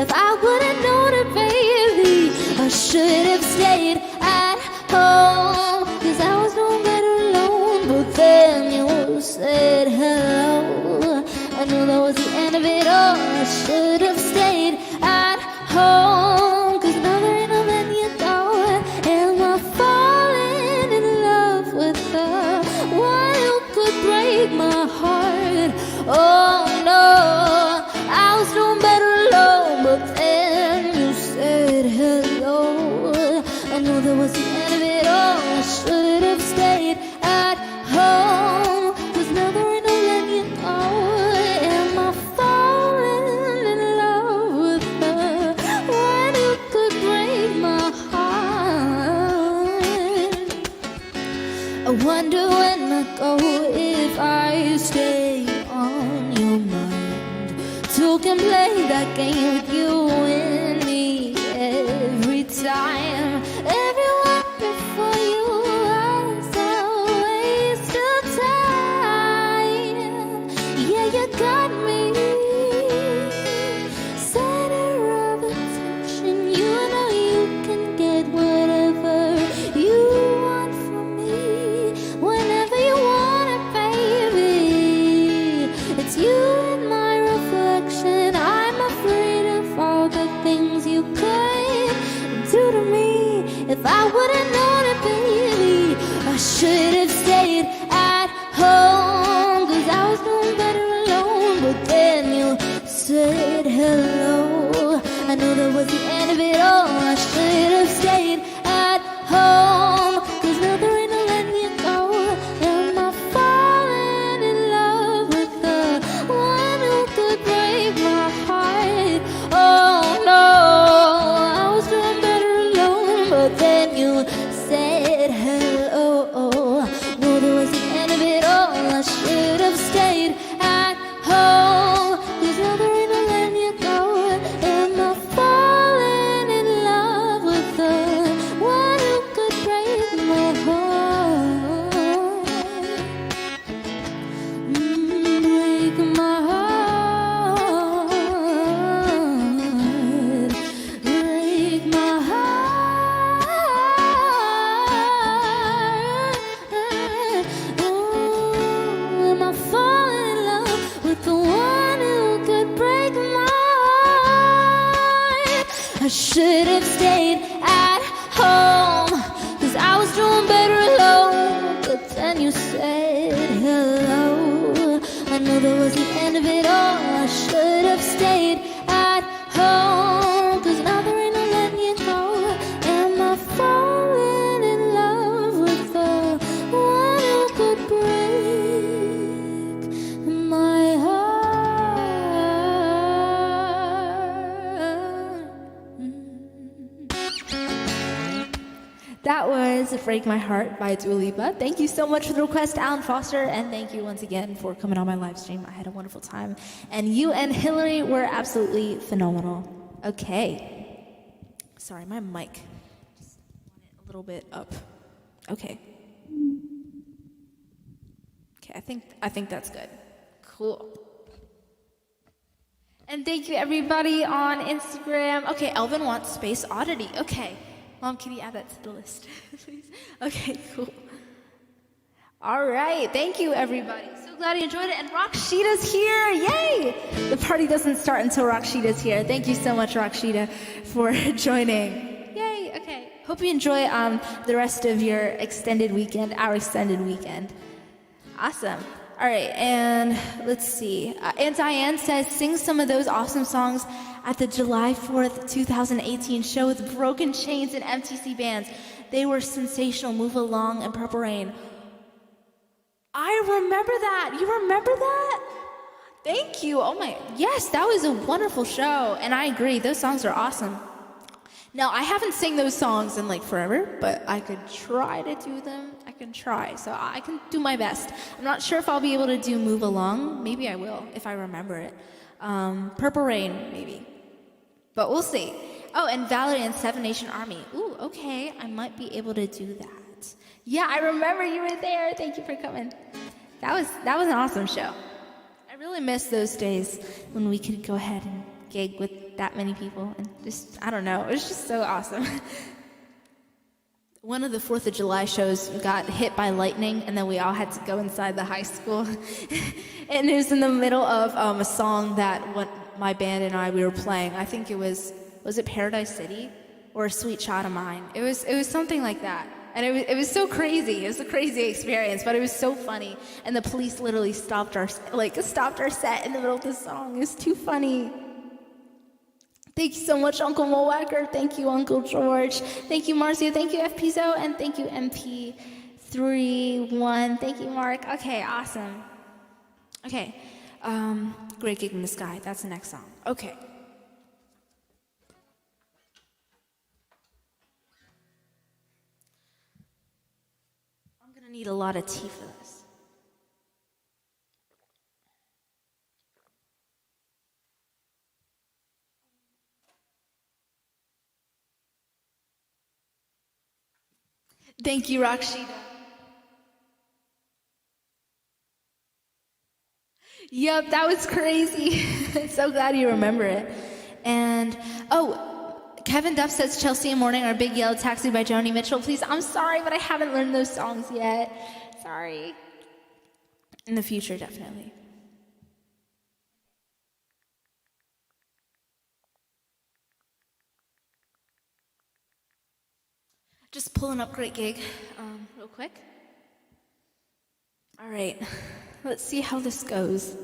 If I would've known it, baby, I should have stayed at home. 'Cause I was no better alone. But then you said hello. I knew that was the end of it all. I should have stayed at home. 'Cause now there ain't no letting you go. Am I falling in love with the one who could break my heart? Oh no, I was doing better alone. But then you I wonder when I go if I stay on your mind. To can play that game with you and me every time. Everyone before you was a waste of time. Yeah, you got me. Center of attention. You know you can get whatever you want from me. Whenever you want it, baby. It's you and my reflection. I'm afraid of all the things you could do to me. If I would've known it, baby, I should have stayed at home. 'Cause I was doing better alone. But then you said hello. I knew that was the end of it all. I should have stayed at home. 'Cause now there ain't no letting you go. Am I falling in love with the one who could break my heart? Oh no, I was doing better alone. But then you said hello. Knew that was the end of it all. I should have stayed at home. 'Cause now there ain't no letting you go. Am I falling in love with the one who could break my heart? Break my heart. Break my heart. Oh, am I falling in love with the one who could break my heart? I should have stayed at home. 'Cause I was doing better alone. But then you said hello. I knew that was the end of it all. I should have stayed at home. 'Cause now there ain't no letting you go. Am I falling in love with the one who could break my heart? That was Break My Heart by Dua Lipa. Thank you so much for the request, Alan Foster, and thank you once again for coming on my live stream. I had a wonderful time. And you and Hillary were absolutely phenomenal. Okay. Sorry, my mic. Just want it a little bit up. Okay. Okay, I think that's good. Cool. And thank you everybody on Instagram. Okay, Elvin wants Space Oddity. Okay. Mom, can you add that to the list, please? Okay, cool. All right, thank you, everybody. So glad you enjoyed it. And Rakshita's here, yay! The party doesn't start until Rakshita's here. Thank you so much, Rakshita, for joining. Yay, okay. Hope you enjoy the rest of your extended weekend, our extended weekend. Awesome. All right, and let's see. And Diane says, sing some of those awesome songs at the July 4th, 2018 show with Broken Chains and MTC bands. They were sensational. Move Along and Purple Rain. I remember that. You remember that? Thank you. Oh my, yes, that was a wonderful show. And I agree, those songs are awesome. Now, I haven't sang those songs in like forever, but I could try to do them. I can try, so I can do my best. I'm not sure if I'll be able to do Move Along. Maybe I will, if I remember it. Purple Rain, maybe. But we'll see. Oh, and Valerie and Seven Nation Army. Ooh, okay, I might be able to do that. Yeah, I remember you were there. Thank you for coming. That was an awesome show. I really miss those days when we could go ahead and gig with that many people and just, I don't know, it was just so awesome. One of the 4th of July shows got hit by lightning, and then we all had to go inside the high school. And it was in the middle of a song that my band and we were playing. I think it was it Paradise City or Sweet Child of Mine? It was something like that. And it was so crazy. It was a crazy experience, but it was so funny. And the police literally stopped our set in the middle of the song. It was too funny. Thank you so much, Uncle Mowacker. Thank you, Uncle George. Thank you, Marcia. Thank you, FPZO. And thank you, MP31. Thank you, Mark. Okay, awesome. Okay, Great Gig in the Sky. That's the next song. Okay. I'm gonna need a lot of tea for this. Thank you, Rakshida. Yep, that was crazy. So glad you remember it. And, Kevin Duff says Chelsea and Morning are Big Yellow Taxi by Joni Mitchell. Please, I'm sorry, but I haven't learned those songs yet. Sorry. In the future, definitely. Just pulling up Great Gig real quick. All right, let's see how this goes.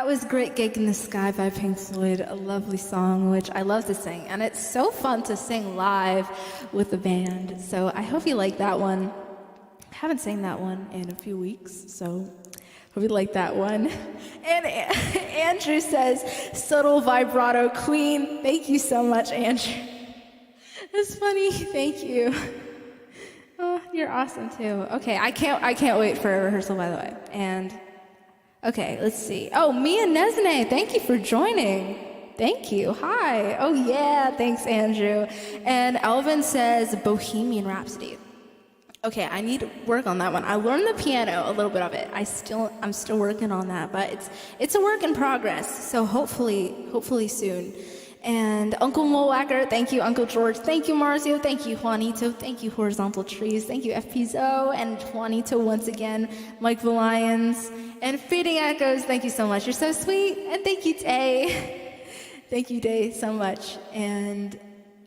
was Great Gig in the Sky by Pink Floyd, a lovely song which I love to sing. And it's so fun to sing live with the band. So I hope you like that one. I haven't sang that one in a few weeks, so hope you like that one. And Andrew says, subtle vibrato queen. Thank you so much, Andrew. That's funny. Thank you. Oh, you're awesome too. Okay, I can't wait for rehearsal, by the way. And okay, let's see. Oh, Mia Nesne, thank you for joining. Thank you. Hi. Oh yeah, thanks, Andrew. And Elvin says Bohemian Rhapsody. Okay, I need to work on that one. I learned the piano, a little bit of it. I'm still working on that, but it's a work in progress. So hopefully soon. And Uncle Mulwacker, thank you, Uncle George, thank you, Marzio, thank you, Juanito, thank you, Horizontal Trees, thank you, FPZO, and Juanito once again, Mike the Lions, and Fading Echoes, thank you so much, you're so sweet, and thank you, Day, thank you, Day, so much, and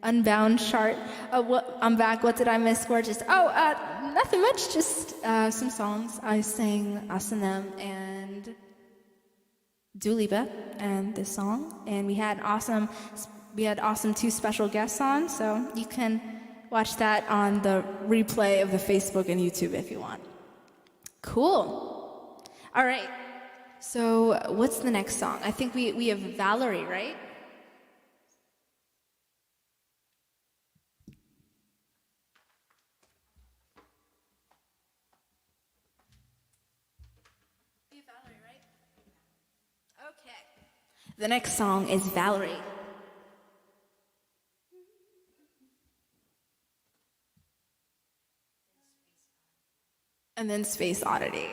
Unbound Chart, I'm back, what did I miss, gorgeous? Nothing much, just some songs, I sang Us and Them, and Dua Lipa and this song, and we had awesome 2 special guests on, so you can watch that on the replay of the Facebook and YouTube if you want. Cool. All right. So what's the next song? I think we have Valerie, right? The next song is Valerie. And then Space Oddity.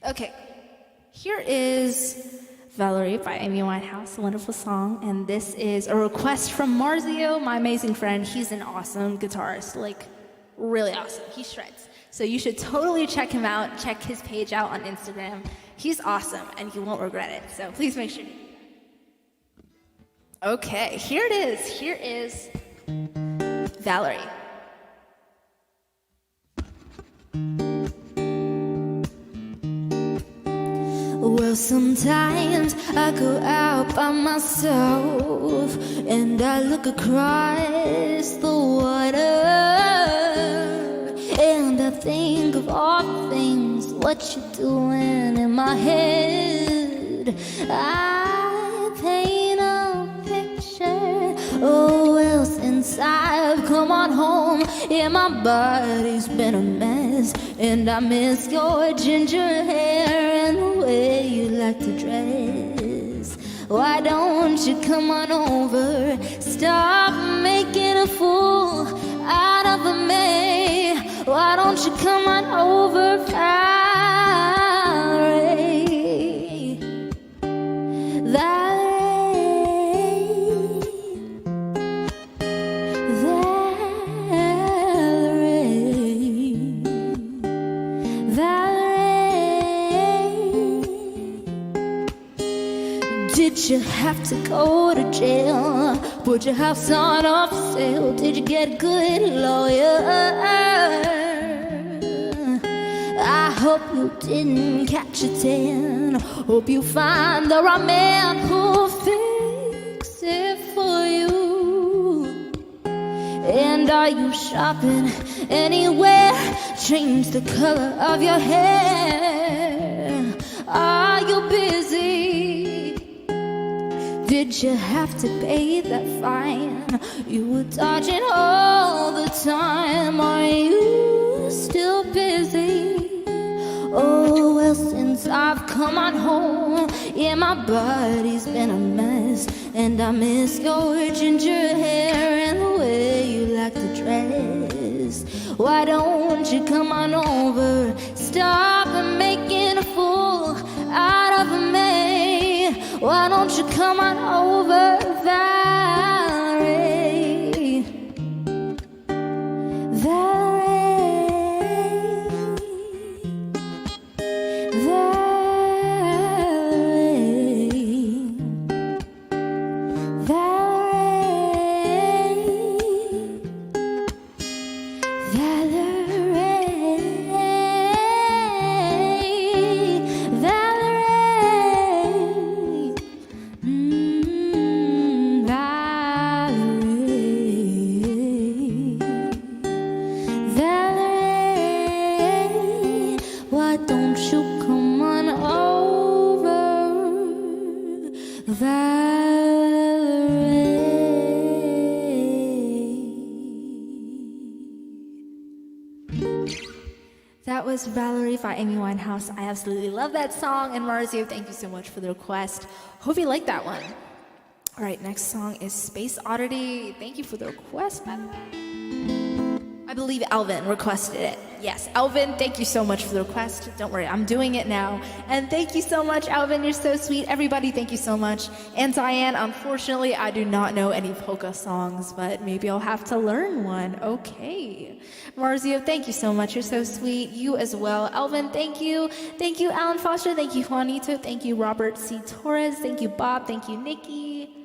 Okay, here is Valerie by Amy Winehouse, a wonderful song, and this is a request from Marzio, my amazing friend. He's an awesome guitarist, like really awesome. He shreds. So you should totally check him out, check his page out on Instagram. He's awesome, and you won't regret it, so please make sure to do that. Okay, here it is. Here is Valerie. Well, sometimes I go out by myself and I look across the water and I think of all the things, what you're doing in my head. I paint a picture, oh, well, since I've come on home, yeah, my body's been a mess, and I miss your ginger hair and the way you like to dress. Why don't you come on over, stop making a fool out of me. Why don't you come on over, Valerie? Did you have to go to jail? Put your house on off sale? Did you get a good lawyer? I hope you didn't catch a tan. Hope you find the right man who'll fix it for you. And are you shopping anywhere? Change the color of your hair. Are you busy? Did you have to pay that fine? You were dodging all the time. Are you still busy? Oh, well, since I've come on home, yeah, my body's been a mess, and I miss your ginger hair and the way you like to dress. Why don't you come on over, stop making a fool out of me? Why don't you come on over, Valerie? Valerie. That was Valerie by Amy Winehouse. I absolutely love that song. And Marzio, thank you so much for the request. Hope you like that one. All right, next song is Space Oddity. Thank you for the request, by the way. I believe Alvin requested it. Yes, Alvin, thank you so much for the request. Don't worry, I'm doing it now. And thank you so much, Alvin. You're so sweet. Everybody, thank you so much. And Diane, unfortunately, I do not know any polka songs, but maybe I'll have to learn one. Okay. Marzio, thank you so much. You're so sweet. You as well. Alvin, thank you. Thank you, Alan Foster. Thank you, Juanito. Thank you, Robert C. Torres. Thank you, Bob. Thank you, Nikki.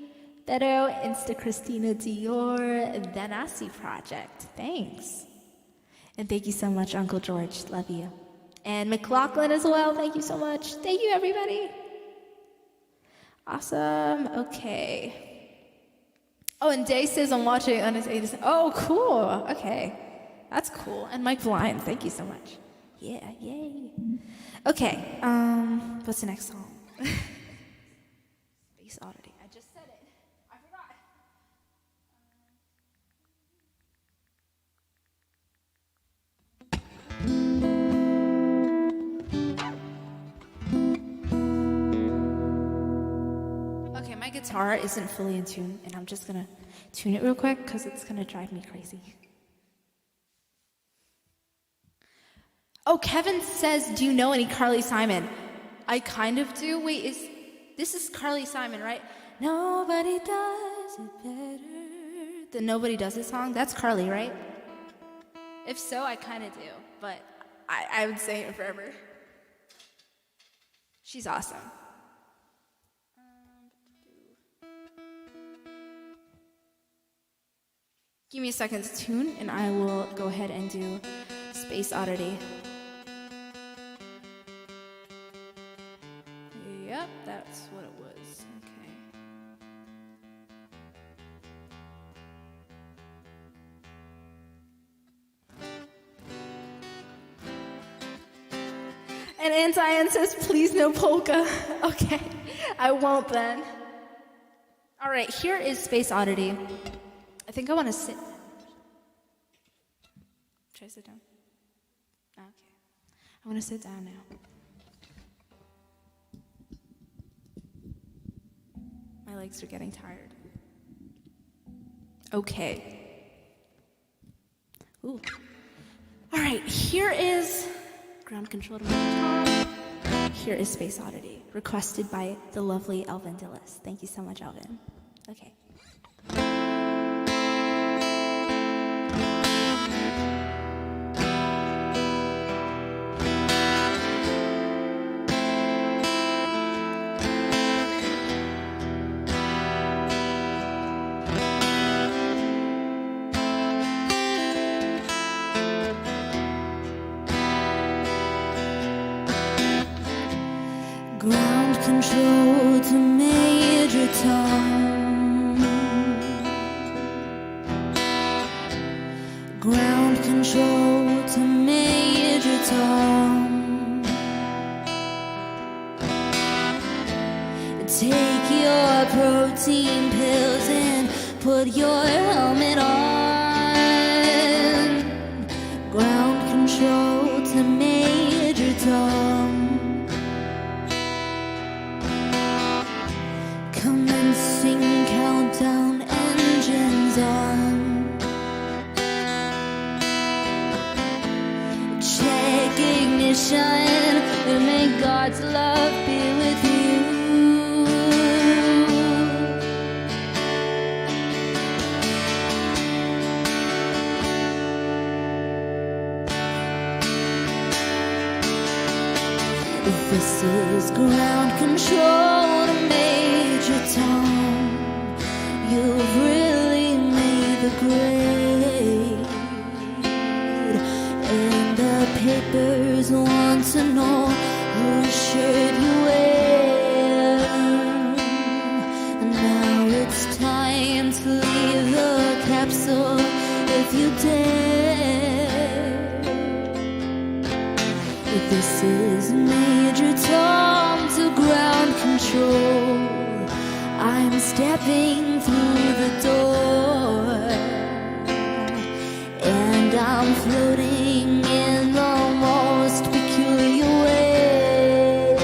Pero, Insta Christina Dior, Danasi Project. Thanks. And thank you so much, Uncle George. Love you. And McLaughlin as well. Thank you so much. Thank you, everybody. Awesome. Okay. Oh, and Day says I'm watching on his 80s. Oh, cool. Okay. That's cool. And Mike Blind. Thank you so much. Yeah, yay. Okay. What's the next song? Space Oddity. I just said it. I forgot. Okay, my guitar isn't fully in tune, and I'm just gonna tune it real quick because it's gonna drive me crazy. Oh, Kevin says, do you know any Carly Simon? I kind of do. Wait, this is Carly Simon, right? Nobody does it better. The Nobody Does It song? That's Carly, right? If so, I kind of do, but I would say it forever. She's awesome. Give me a second to tune, and I will go ahead and do Space Oddity. Yep, that's what it was. Okay. And Antian says, please no polka. Okay, I won't then. All right, here is Space Oddity. I think I want to sit down. Should I sit down? Okay. I want to sit down now. My legs are getting tired. Okay. Ooh. All right, here is ground control to my guitar. Here is Space Oddity, requested by the lovely Elvin Dillis. Thank you so much, Elvin. Okay. Ground control to Major Tom. Ground control to Major Tom. Take your protein pills and put your helmet on. Ground control to Major Tom. Commencing countdown, engines on. Check ignition, and may God's love be with you. This is ground control to Major Tom. You've really made the grade, and the papers want to know whose shirt you wear. And now it's time to leave the capsule if you dare. This is Major Tom to ground control. stepping through the door, and I'm floating in the most peculiar way,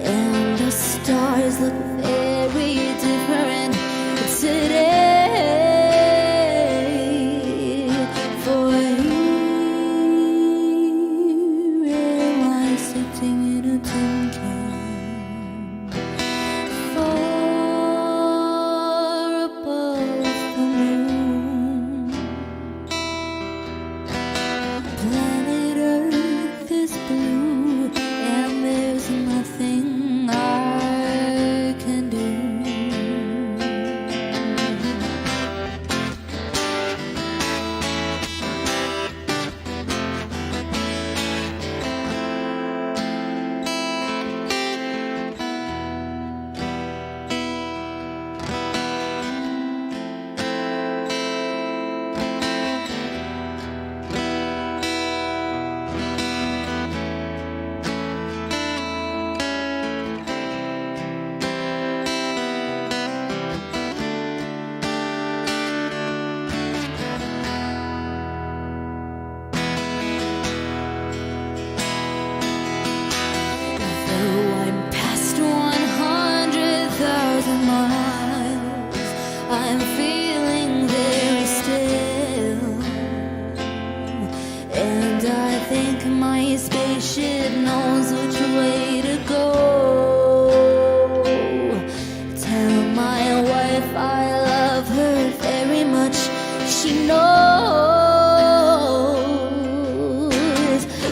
and the stars look very different today. For here am I sitting in a tin can, far above the moon. Planet Earth is blue, and there's nothing I can do. Though I'm past 100,000 miles, I'm feeling very still, and I think my spaceship knows which way to go. Tell my wife I love her very much. She knows.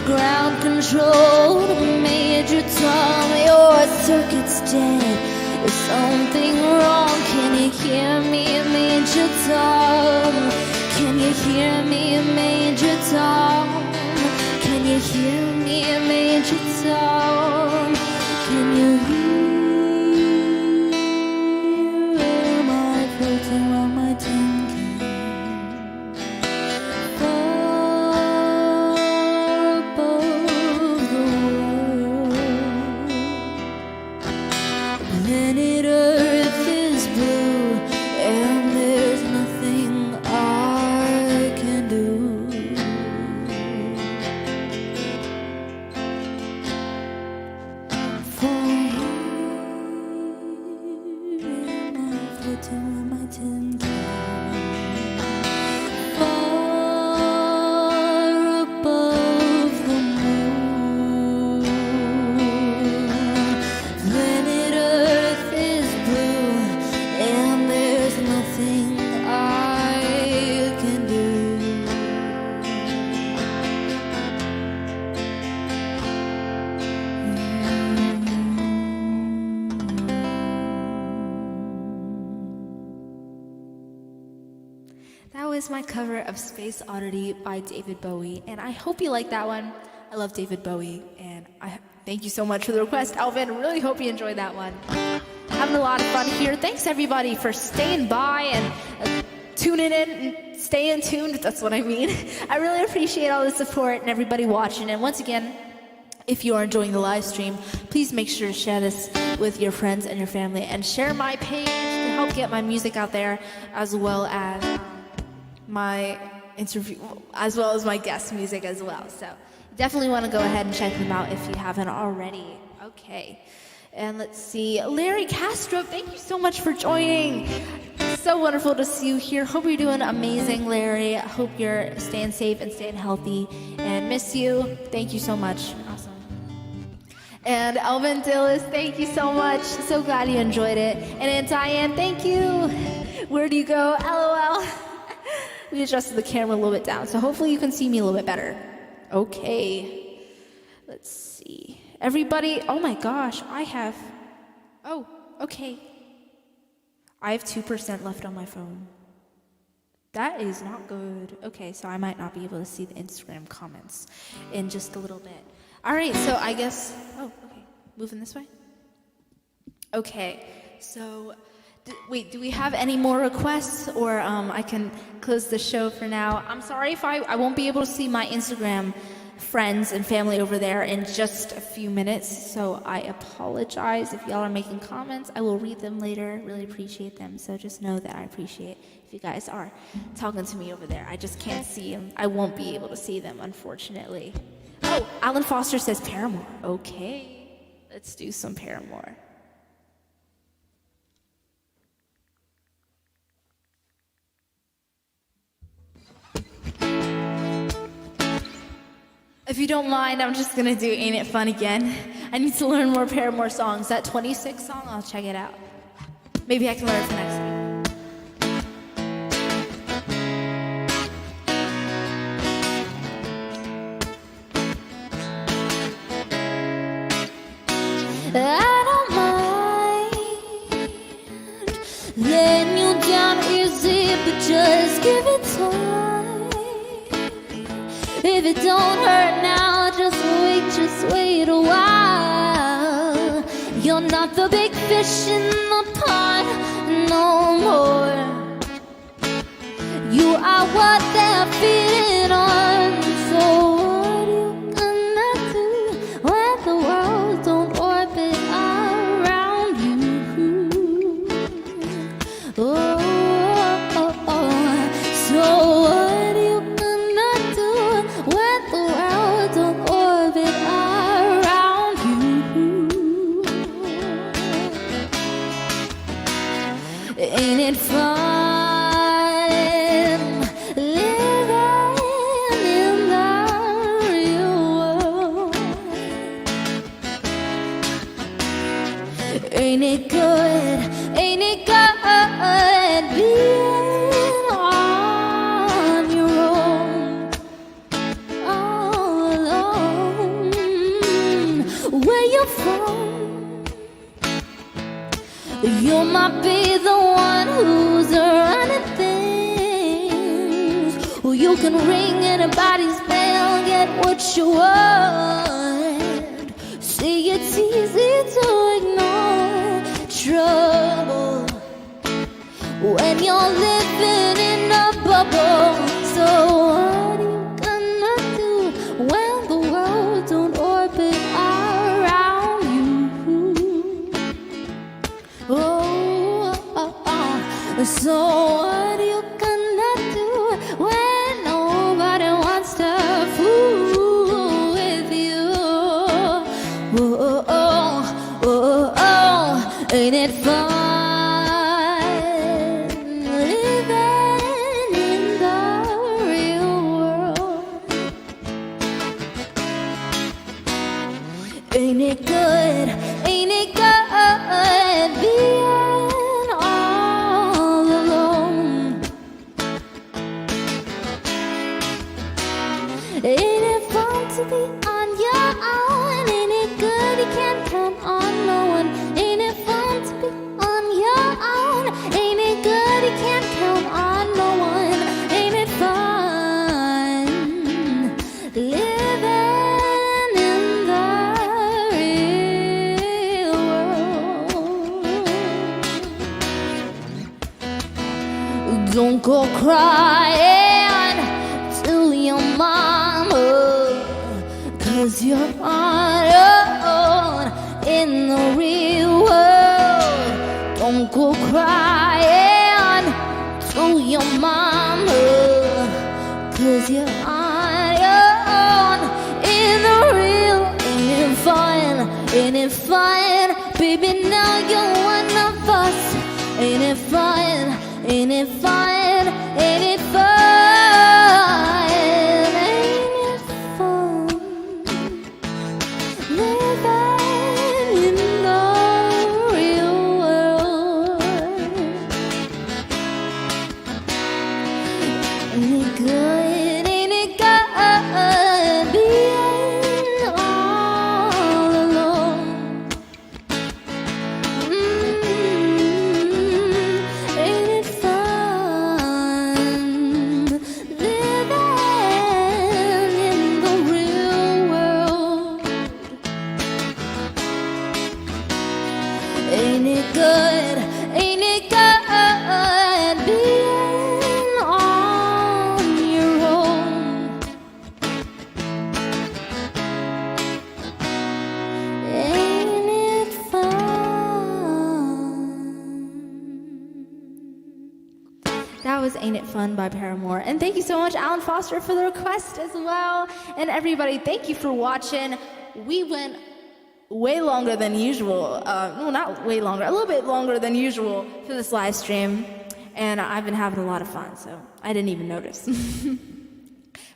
Ground control to Major Tom, your circuit's dead. There's something wrong. Can you hear me, Major Tom? Can you hear me, Major Tom? Can you hear me, Major Tom? Can you hear? Am I floating on my tin can, far above the world? Planet Earth is blue, and there's nothing I can do. For here am I floating on my tin can, far above the moon. Planet Earth is blue, and there's nothing I can do. That was my cover of Space Oddity by David Bowie, and I hope you like that one. I love David Bowie, and I thank you so much for the request, Alvin. Really hope you enjoyed that one. Having a lot of fun here. Thanks everybody for staying by and tuning in and staying tuned. That's what I mean. I really appreciate all the support and everybody watching. And once again, if you are enjoying the live stream, please make sure to share this with your friends and your family, and share my page to help get my music out there, as well as my interview, as well as my guest music as well. So definitely want to go ahead and check them out if you haven't already. Okay, and let's see, Larry Castro, thank you so much for joining. So wonderful to see you here. Hope you're doing amazing, Larry. I hope you're staying safe and staying healthy, and miss you. Thank you so much. Awesome. And Alvin Dillis, thank you so much. So glad you enjoyed it. And Aunt Diane, thank you. Where do you go? LOL. We adjusted the camera a little bit down, so hopefully you can see me a little bit better. Okay. Let's see. Everybody, oh my gosh, oh, okay. I have 2% left on my phone. That is not good. Okay, so I might not be able to see the Instagram comments in just a little bit. All right, so I guess, oh, okay, moving this way. Okay, so, wait, do we have any more requests, or I can close the show for now? I'm sorry if I won't be able to see my Instagram friends and family over there in just a few minutes, so I apologize if y'all are making comments. I will read them later. Really appreciate them. So just know that I appreciate if you guys are talking to me over there. I just can't see them. I won't be able to see them, unfortunately. Oh, Alan Foster says Paramore. Okay, let's do some Paramore. If you don't mind, I'm just gonna do Ain't It Fun again. I need to learn more Paramore songs. That 26 song, I'll check it out. Maybe I can learn it for next week. I don't mind letting you down easy, but just give it time. If it don't hurt now, just wait a while. You're not the big fish in the pond no more. You are what they're feeding on. So what you gonna do when the world don't orbit around you? Oh, oh, oh. So what you gonna do when the world don't orbit around you? Ain't it fun living in the real world? Ain't it good? Ain't it good being on your own, all alone? Where you from? You might be the one who's running things. Well, you can ring anybody's bell, get what you want. See, it's easy to ignore trouble when you're living in a bubble. So what you gonna do when the world don't orbit around you? Oh, oh, oh. So what you gonna do when nobody wants to fool with you? Oh, oh, oh, oh, oh. Ain't it fun living in the real world? Ain't it good? Ain't it good being all alone? Ain't it fun to be on your own? Ain't it good you can't count on no one? Ain't it fun to be on your own? Ain't it good you can't count on no one? Ain't it fun living in the real world? Don't go crying to your mama, 'cause you're on your own in the real world. Don't go crying to your mama, 'cause you're on your own in the real. Ain't it fun? Ain't it fun? Baby, now you're one of us. Ain't it fun? Ain't it fun? Ain't it fun? Ain't it fun living in the real world? Ain't it good? Ain't it good being all alone? Ain't it fun living in the real world? Ain't it good? Ain't it good being on your own? was Ain't It Fun by Paramore. And thank you so much, Alan Foster, for the request as well. And everybody, thank you for watching. We went way longer than usual. No, not way longer, a little bit longer than usual for this live stream. And I've been having a lot of fun, so I didn't even notice.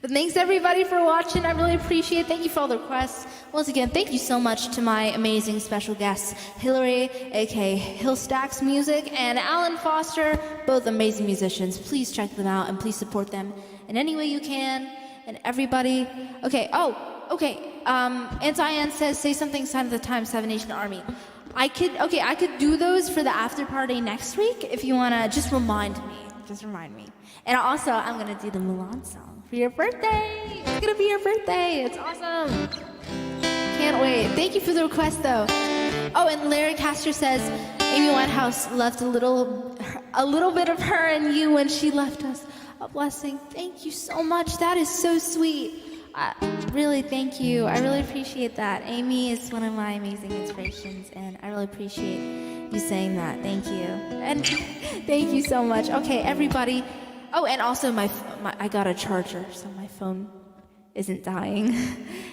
But thanks everybody for watching. I really appreciate it. Thank you for all the requests. Once again, thank you so much to my amazing special guests, Hillary, aka Hillstaxx Music, and Alan Foster, both amazing musicians. Please check them out and please support them in any way you can. And everybody, okay. Anti-Ann says, say something, sign of the times, Seven Nation Army. I could do those for the after party next week if you wanna. Just remind me. And also, I'm gonna do the Mulan song for your birthday. It's gonna be your birthday. It's awesome. Can't wait. Thank you for the request, though. Oh, and Larry Castor says Amy Winehouse left a little bit of her and you when she left us. A blessing. Thank you so much. That is so sweet. Really, thank you. I really appreciate that. Amy is one of my amazing inspirations, and I really appreciate you saying that. Thank you. And thank you so much. Okay, everybody. Oh, and also I got a charger, so my phone isn't dying.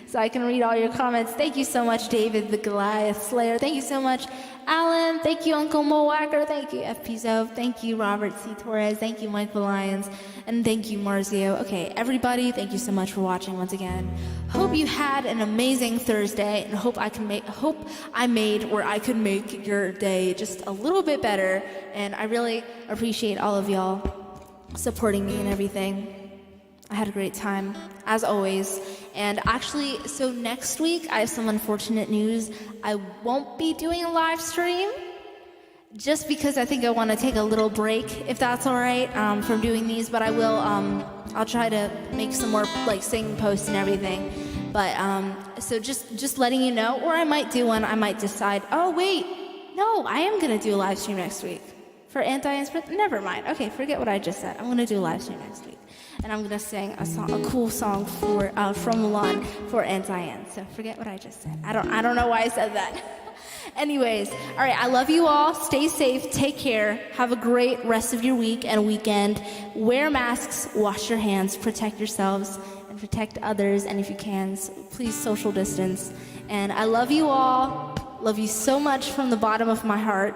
So I can read all your comments. Thank you so much, David the Goliath Slayer. Thank you so much, Alan. Thank you, Uncle Mo Wacker. Thank you, FP Zove. Thank you, Robert C. Torres. Thank you, Michael Lyons. And thank you, Marzio. Okay, everybody, thank you so much for watching once again. Hope you had an amazing Thursday, and hope I could make your day just a little bit better. And I really appreciate all of y'all supporting me and everything. I had a great time, as always. And actually, so next week, I have some unfortunate news. I won't be doing a live stream, just because I think I want to take a little break, if that's all right, from doing these. But I will, I'll try to make some more, like, singing posts and everything. But, so just letting you know, or I might do one. I might decide, oh, wait, no, I am going to do a live stream next week. For Anti-Ann's birthday? Never mind. Okay, forget what I just said. I'm going to do a live stream next week. And I'm going to sing a cool song from Mulan for Anti-Ann. So forget what I just said. I don't know why I said that. Anyways, all right, I love you all. Stay safe. Take care. Have a great rest of your week and weekend. Wear masks. Wash your hands. Protect yourselves and protect others. And if you can, please social distance. And I love you all. Love you so much from the bottom of my heart.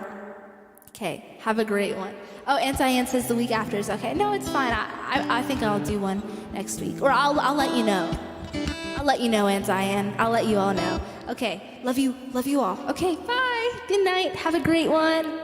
Okay, have a great one. Oh, Anti-Ann says the week after is okay. No, it's fine. I think I'll do one next week. Or I'll let you know. I'll let you know, Anti-Ann. I'll let you all know. Okay, love you all. Okay, bye. Good night. Have a great one.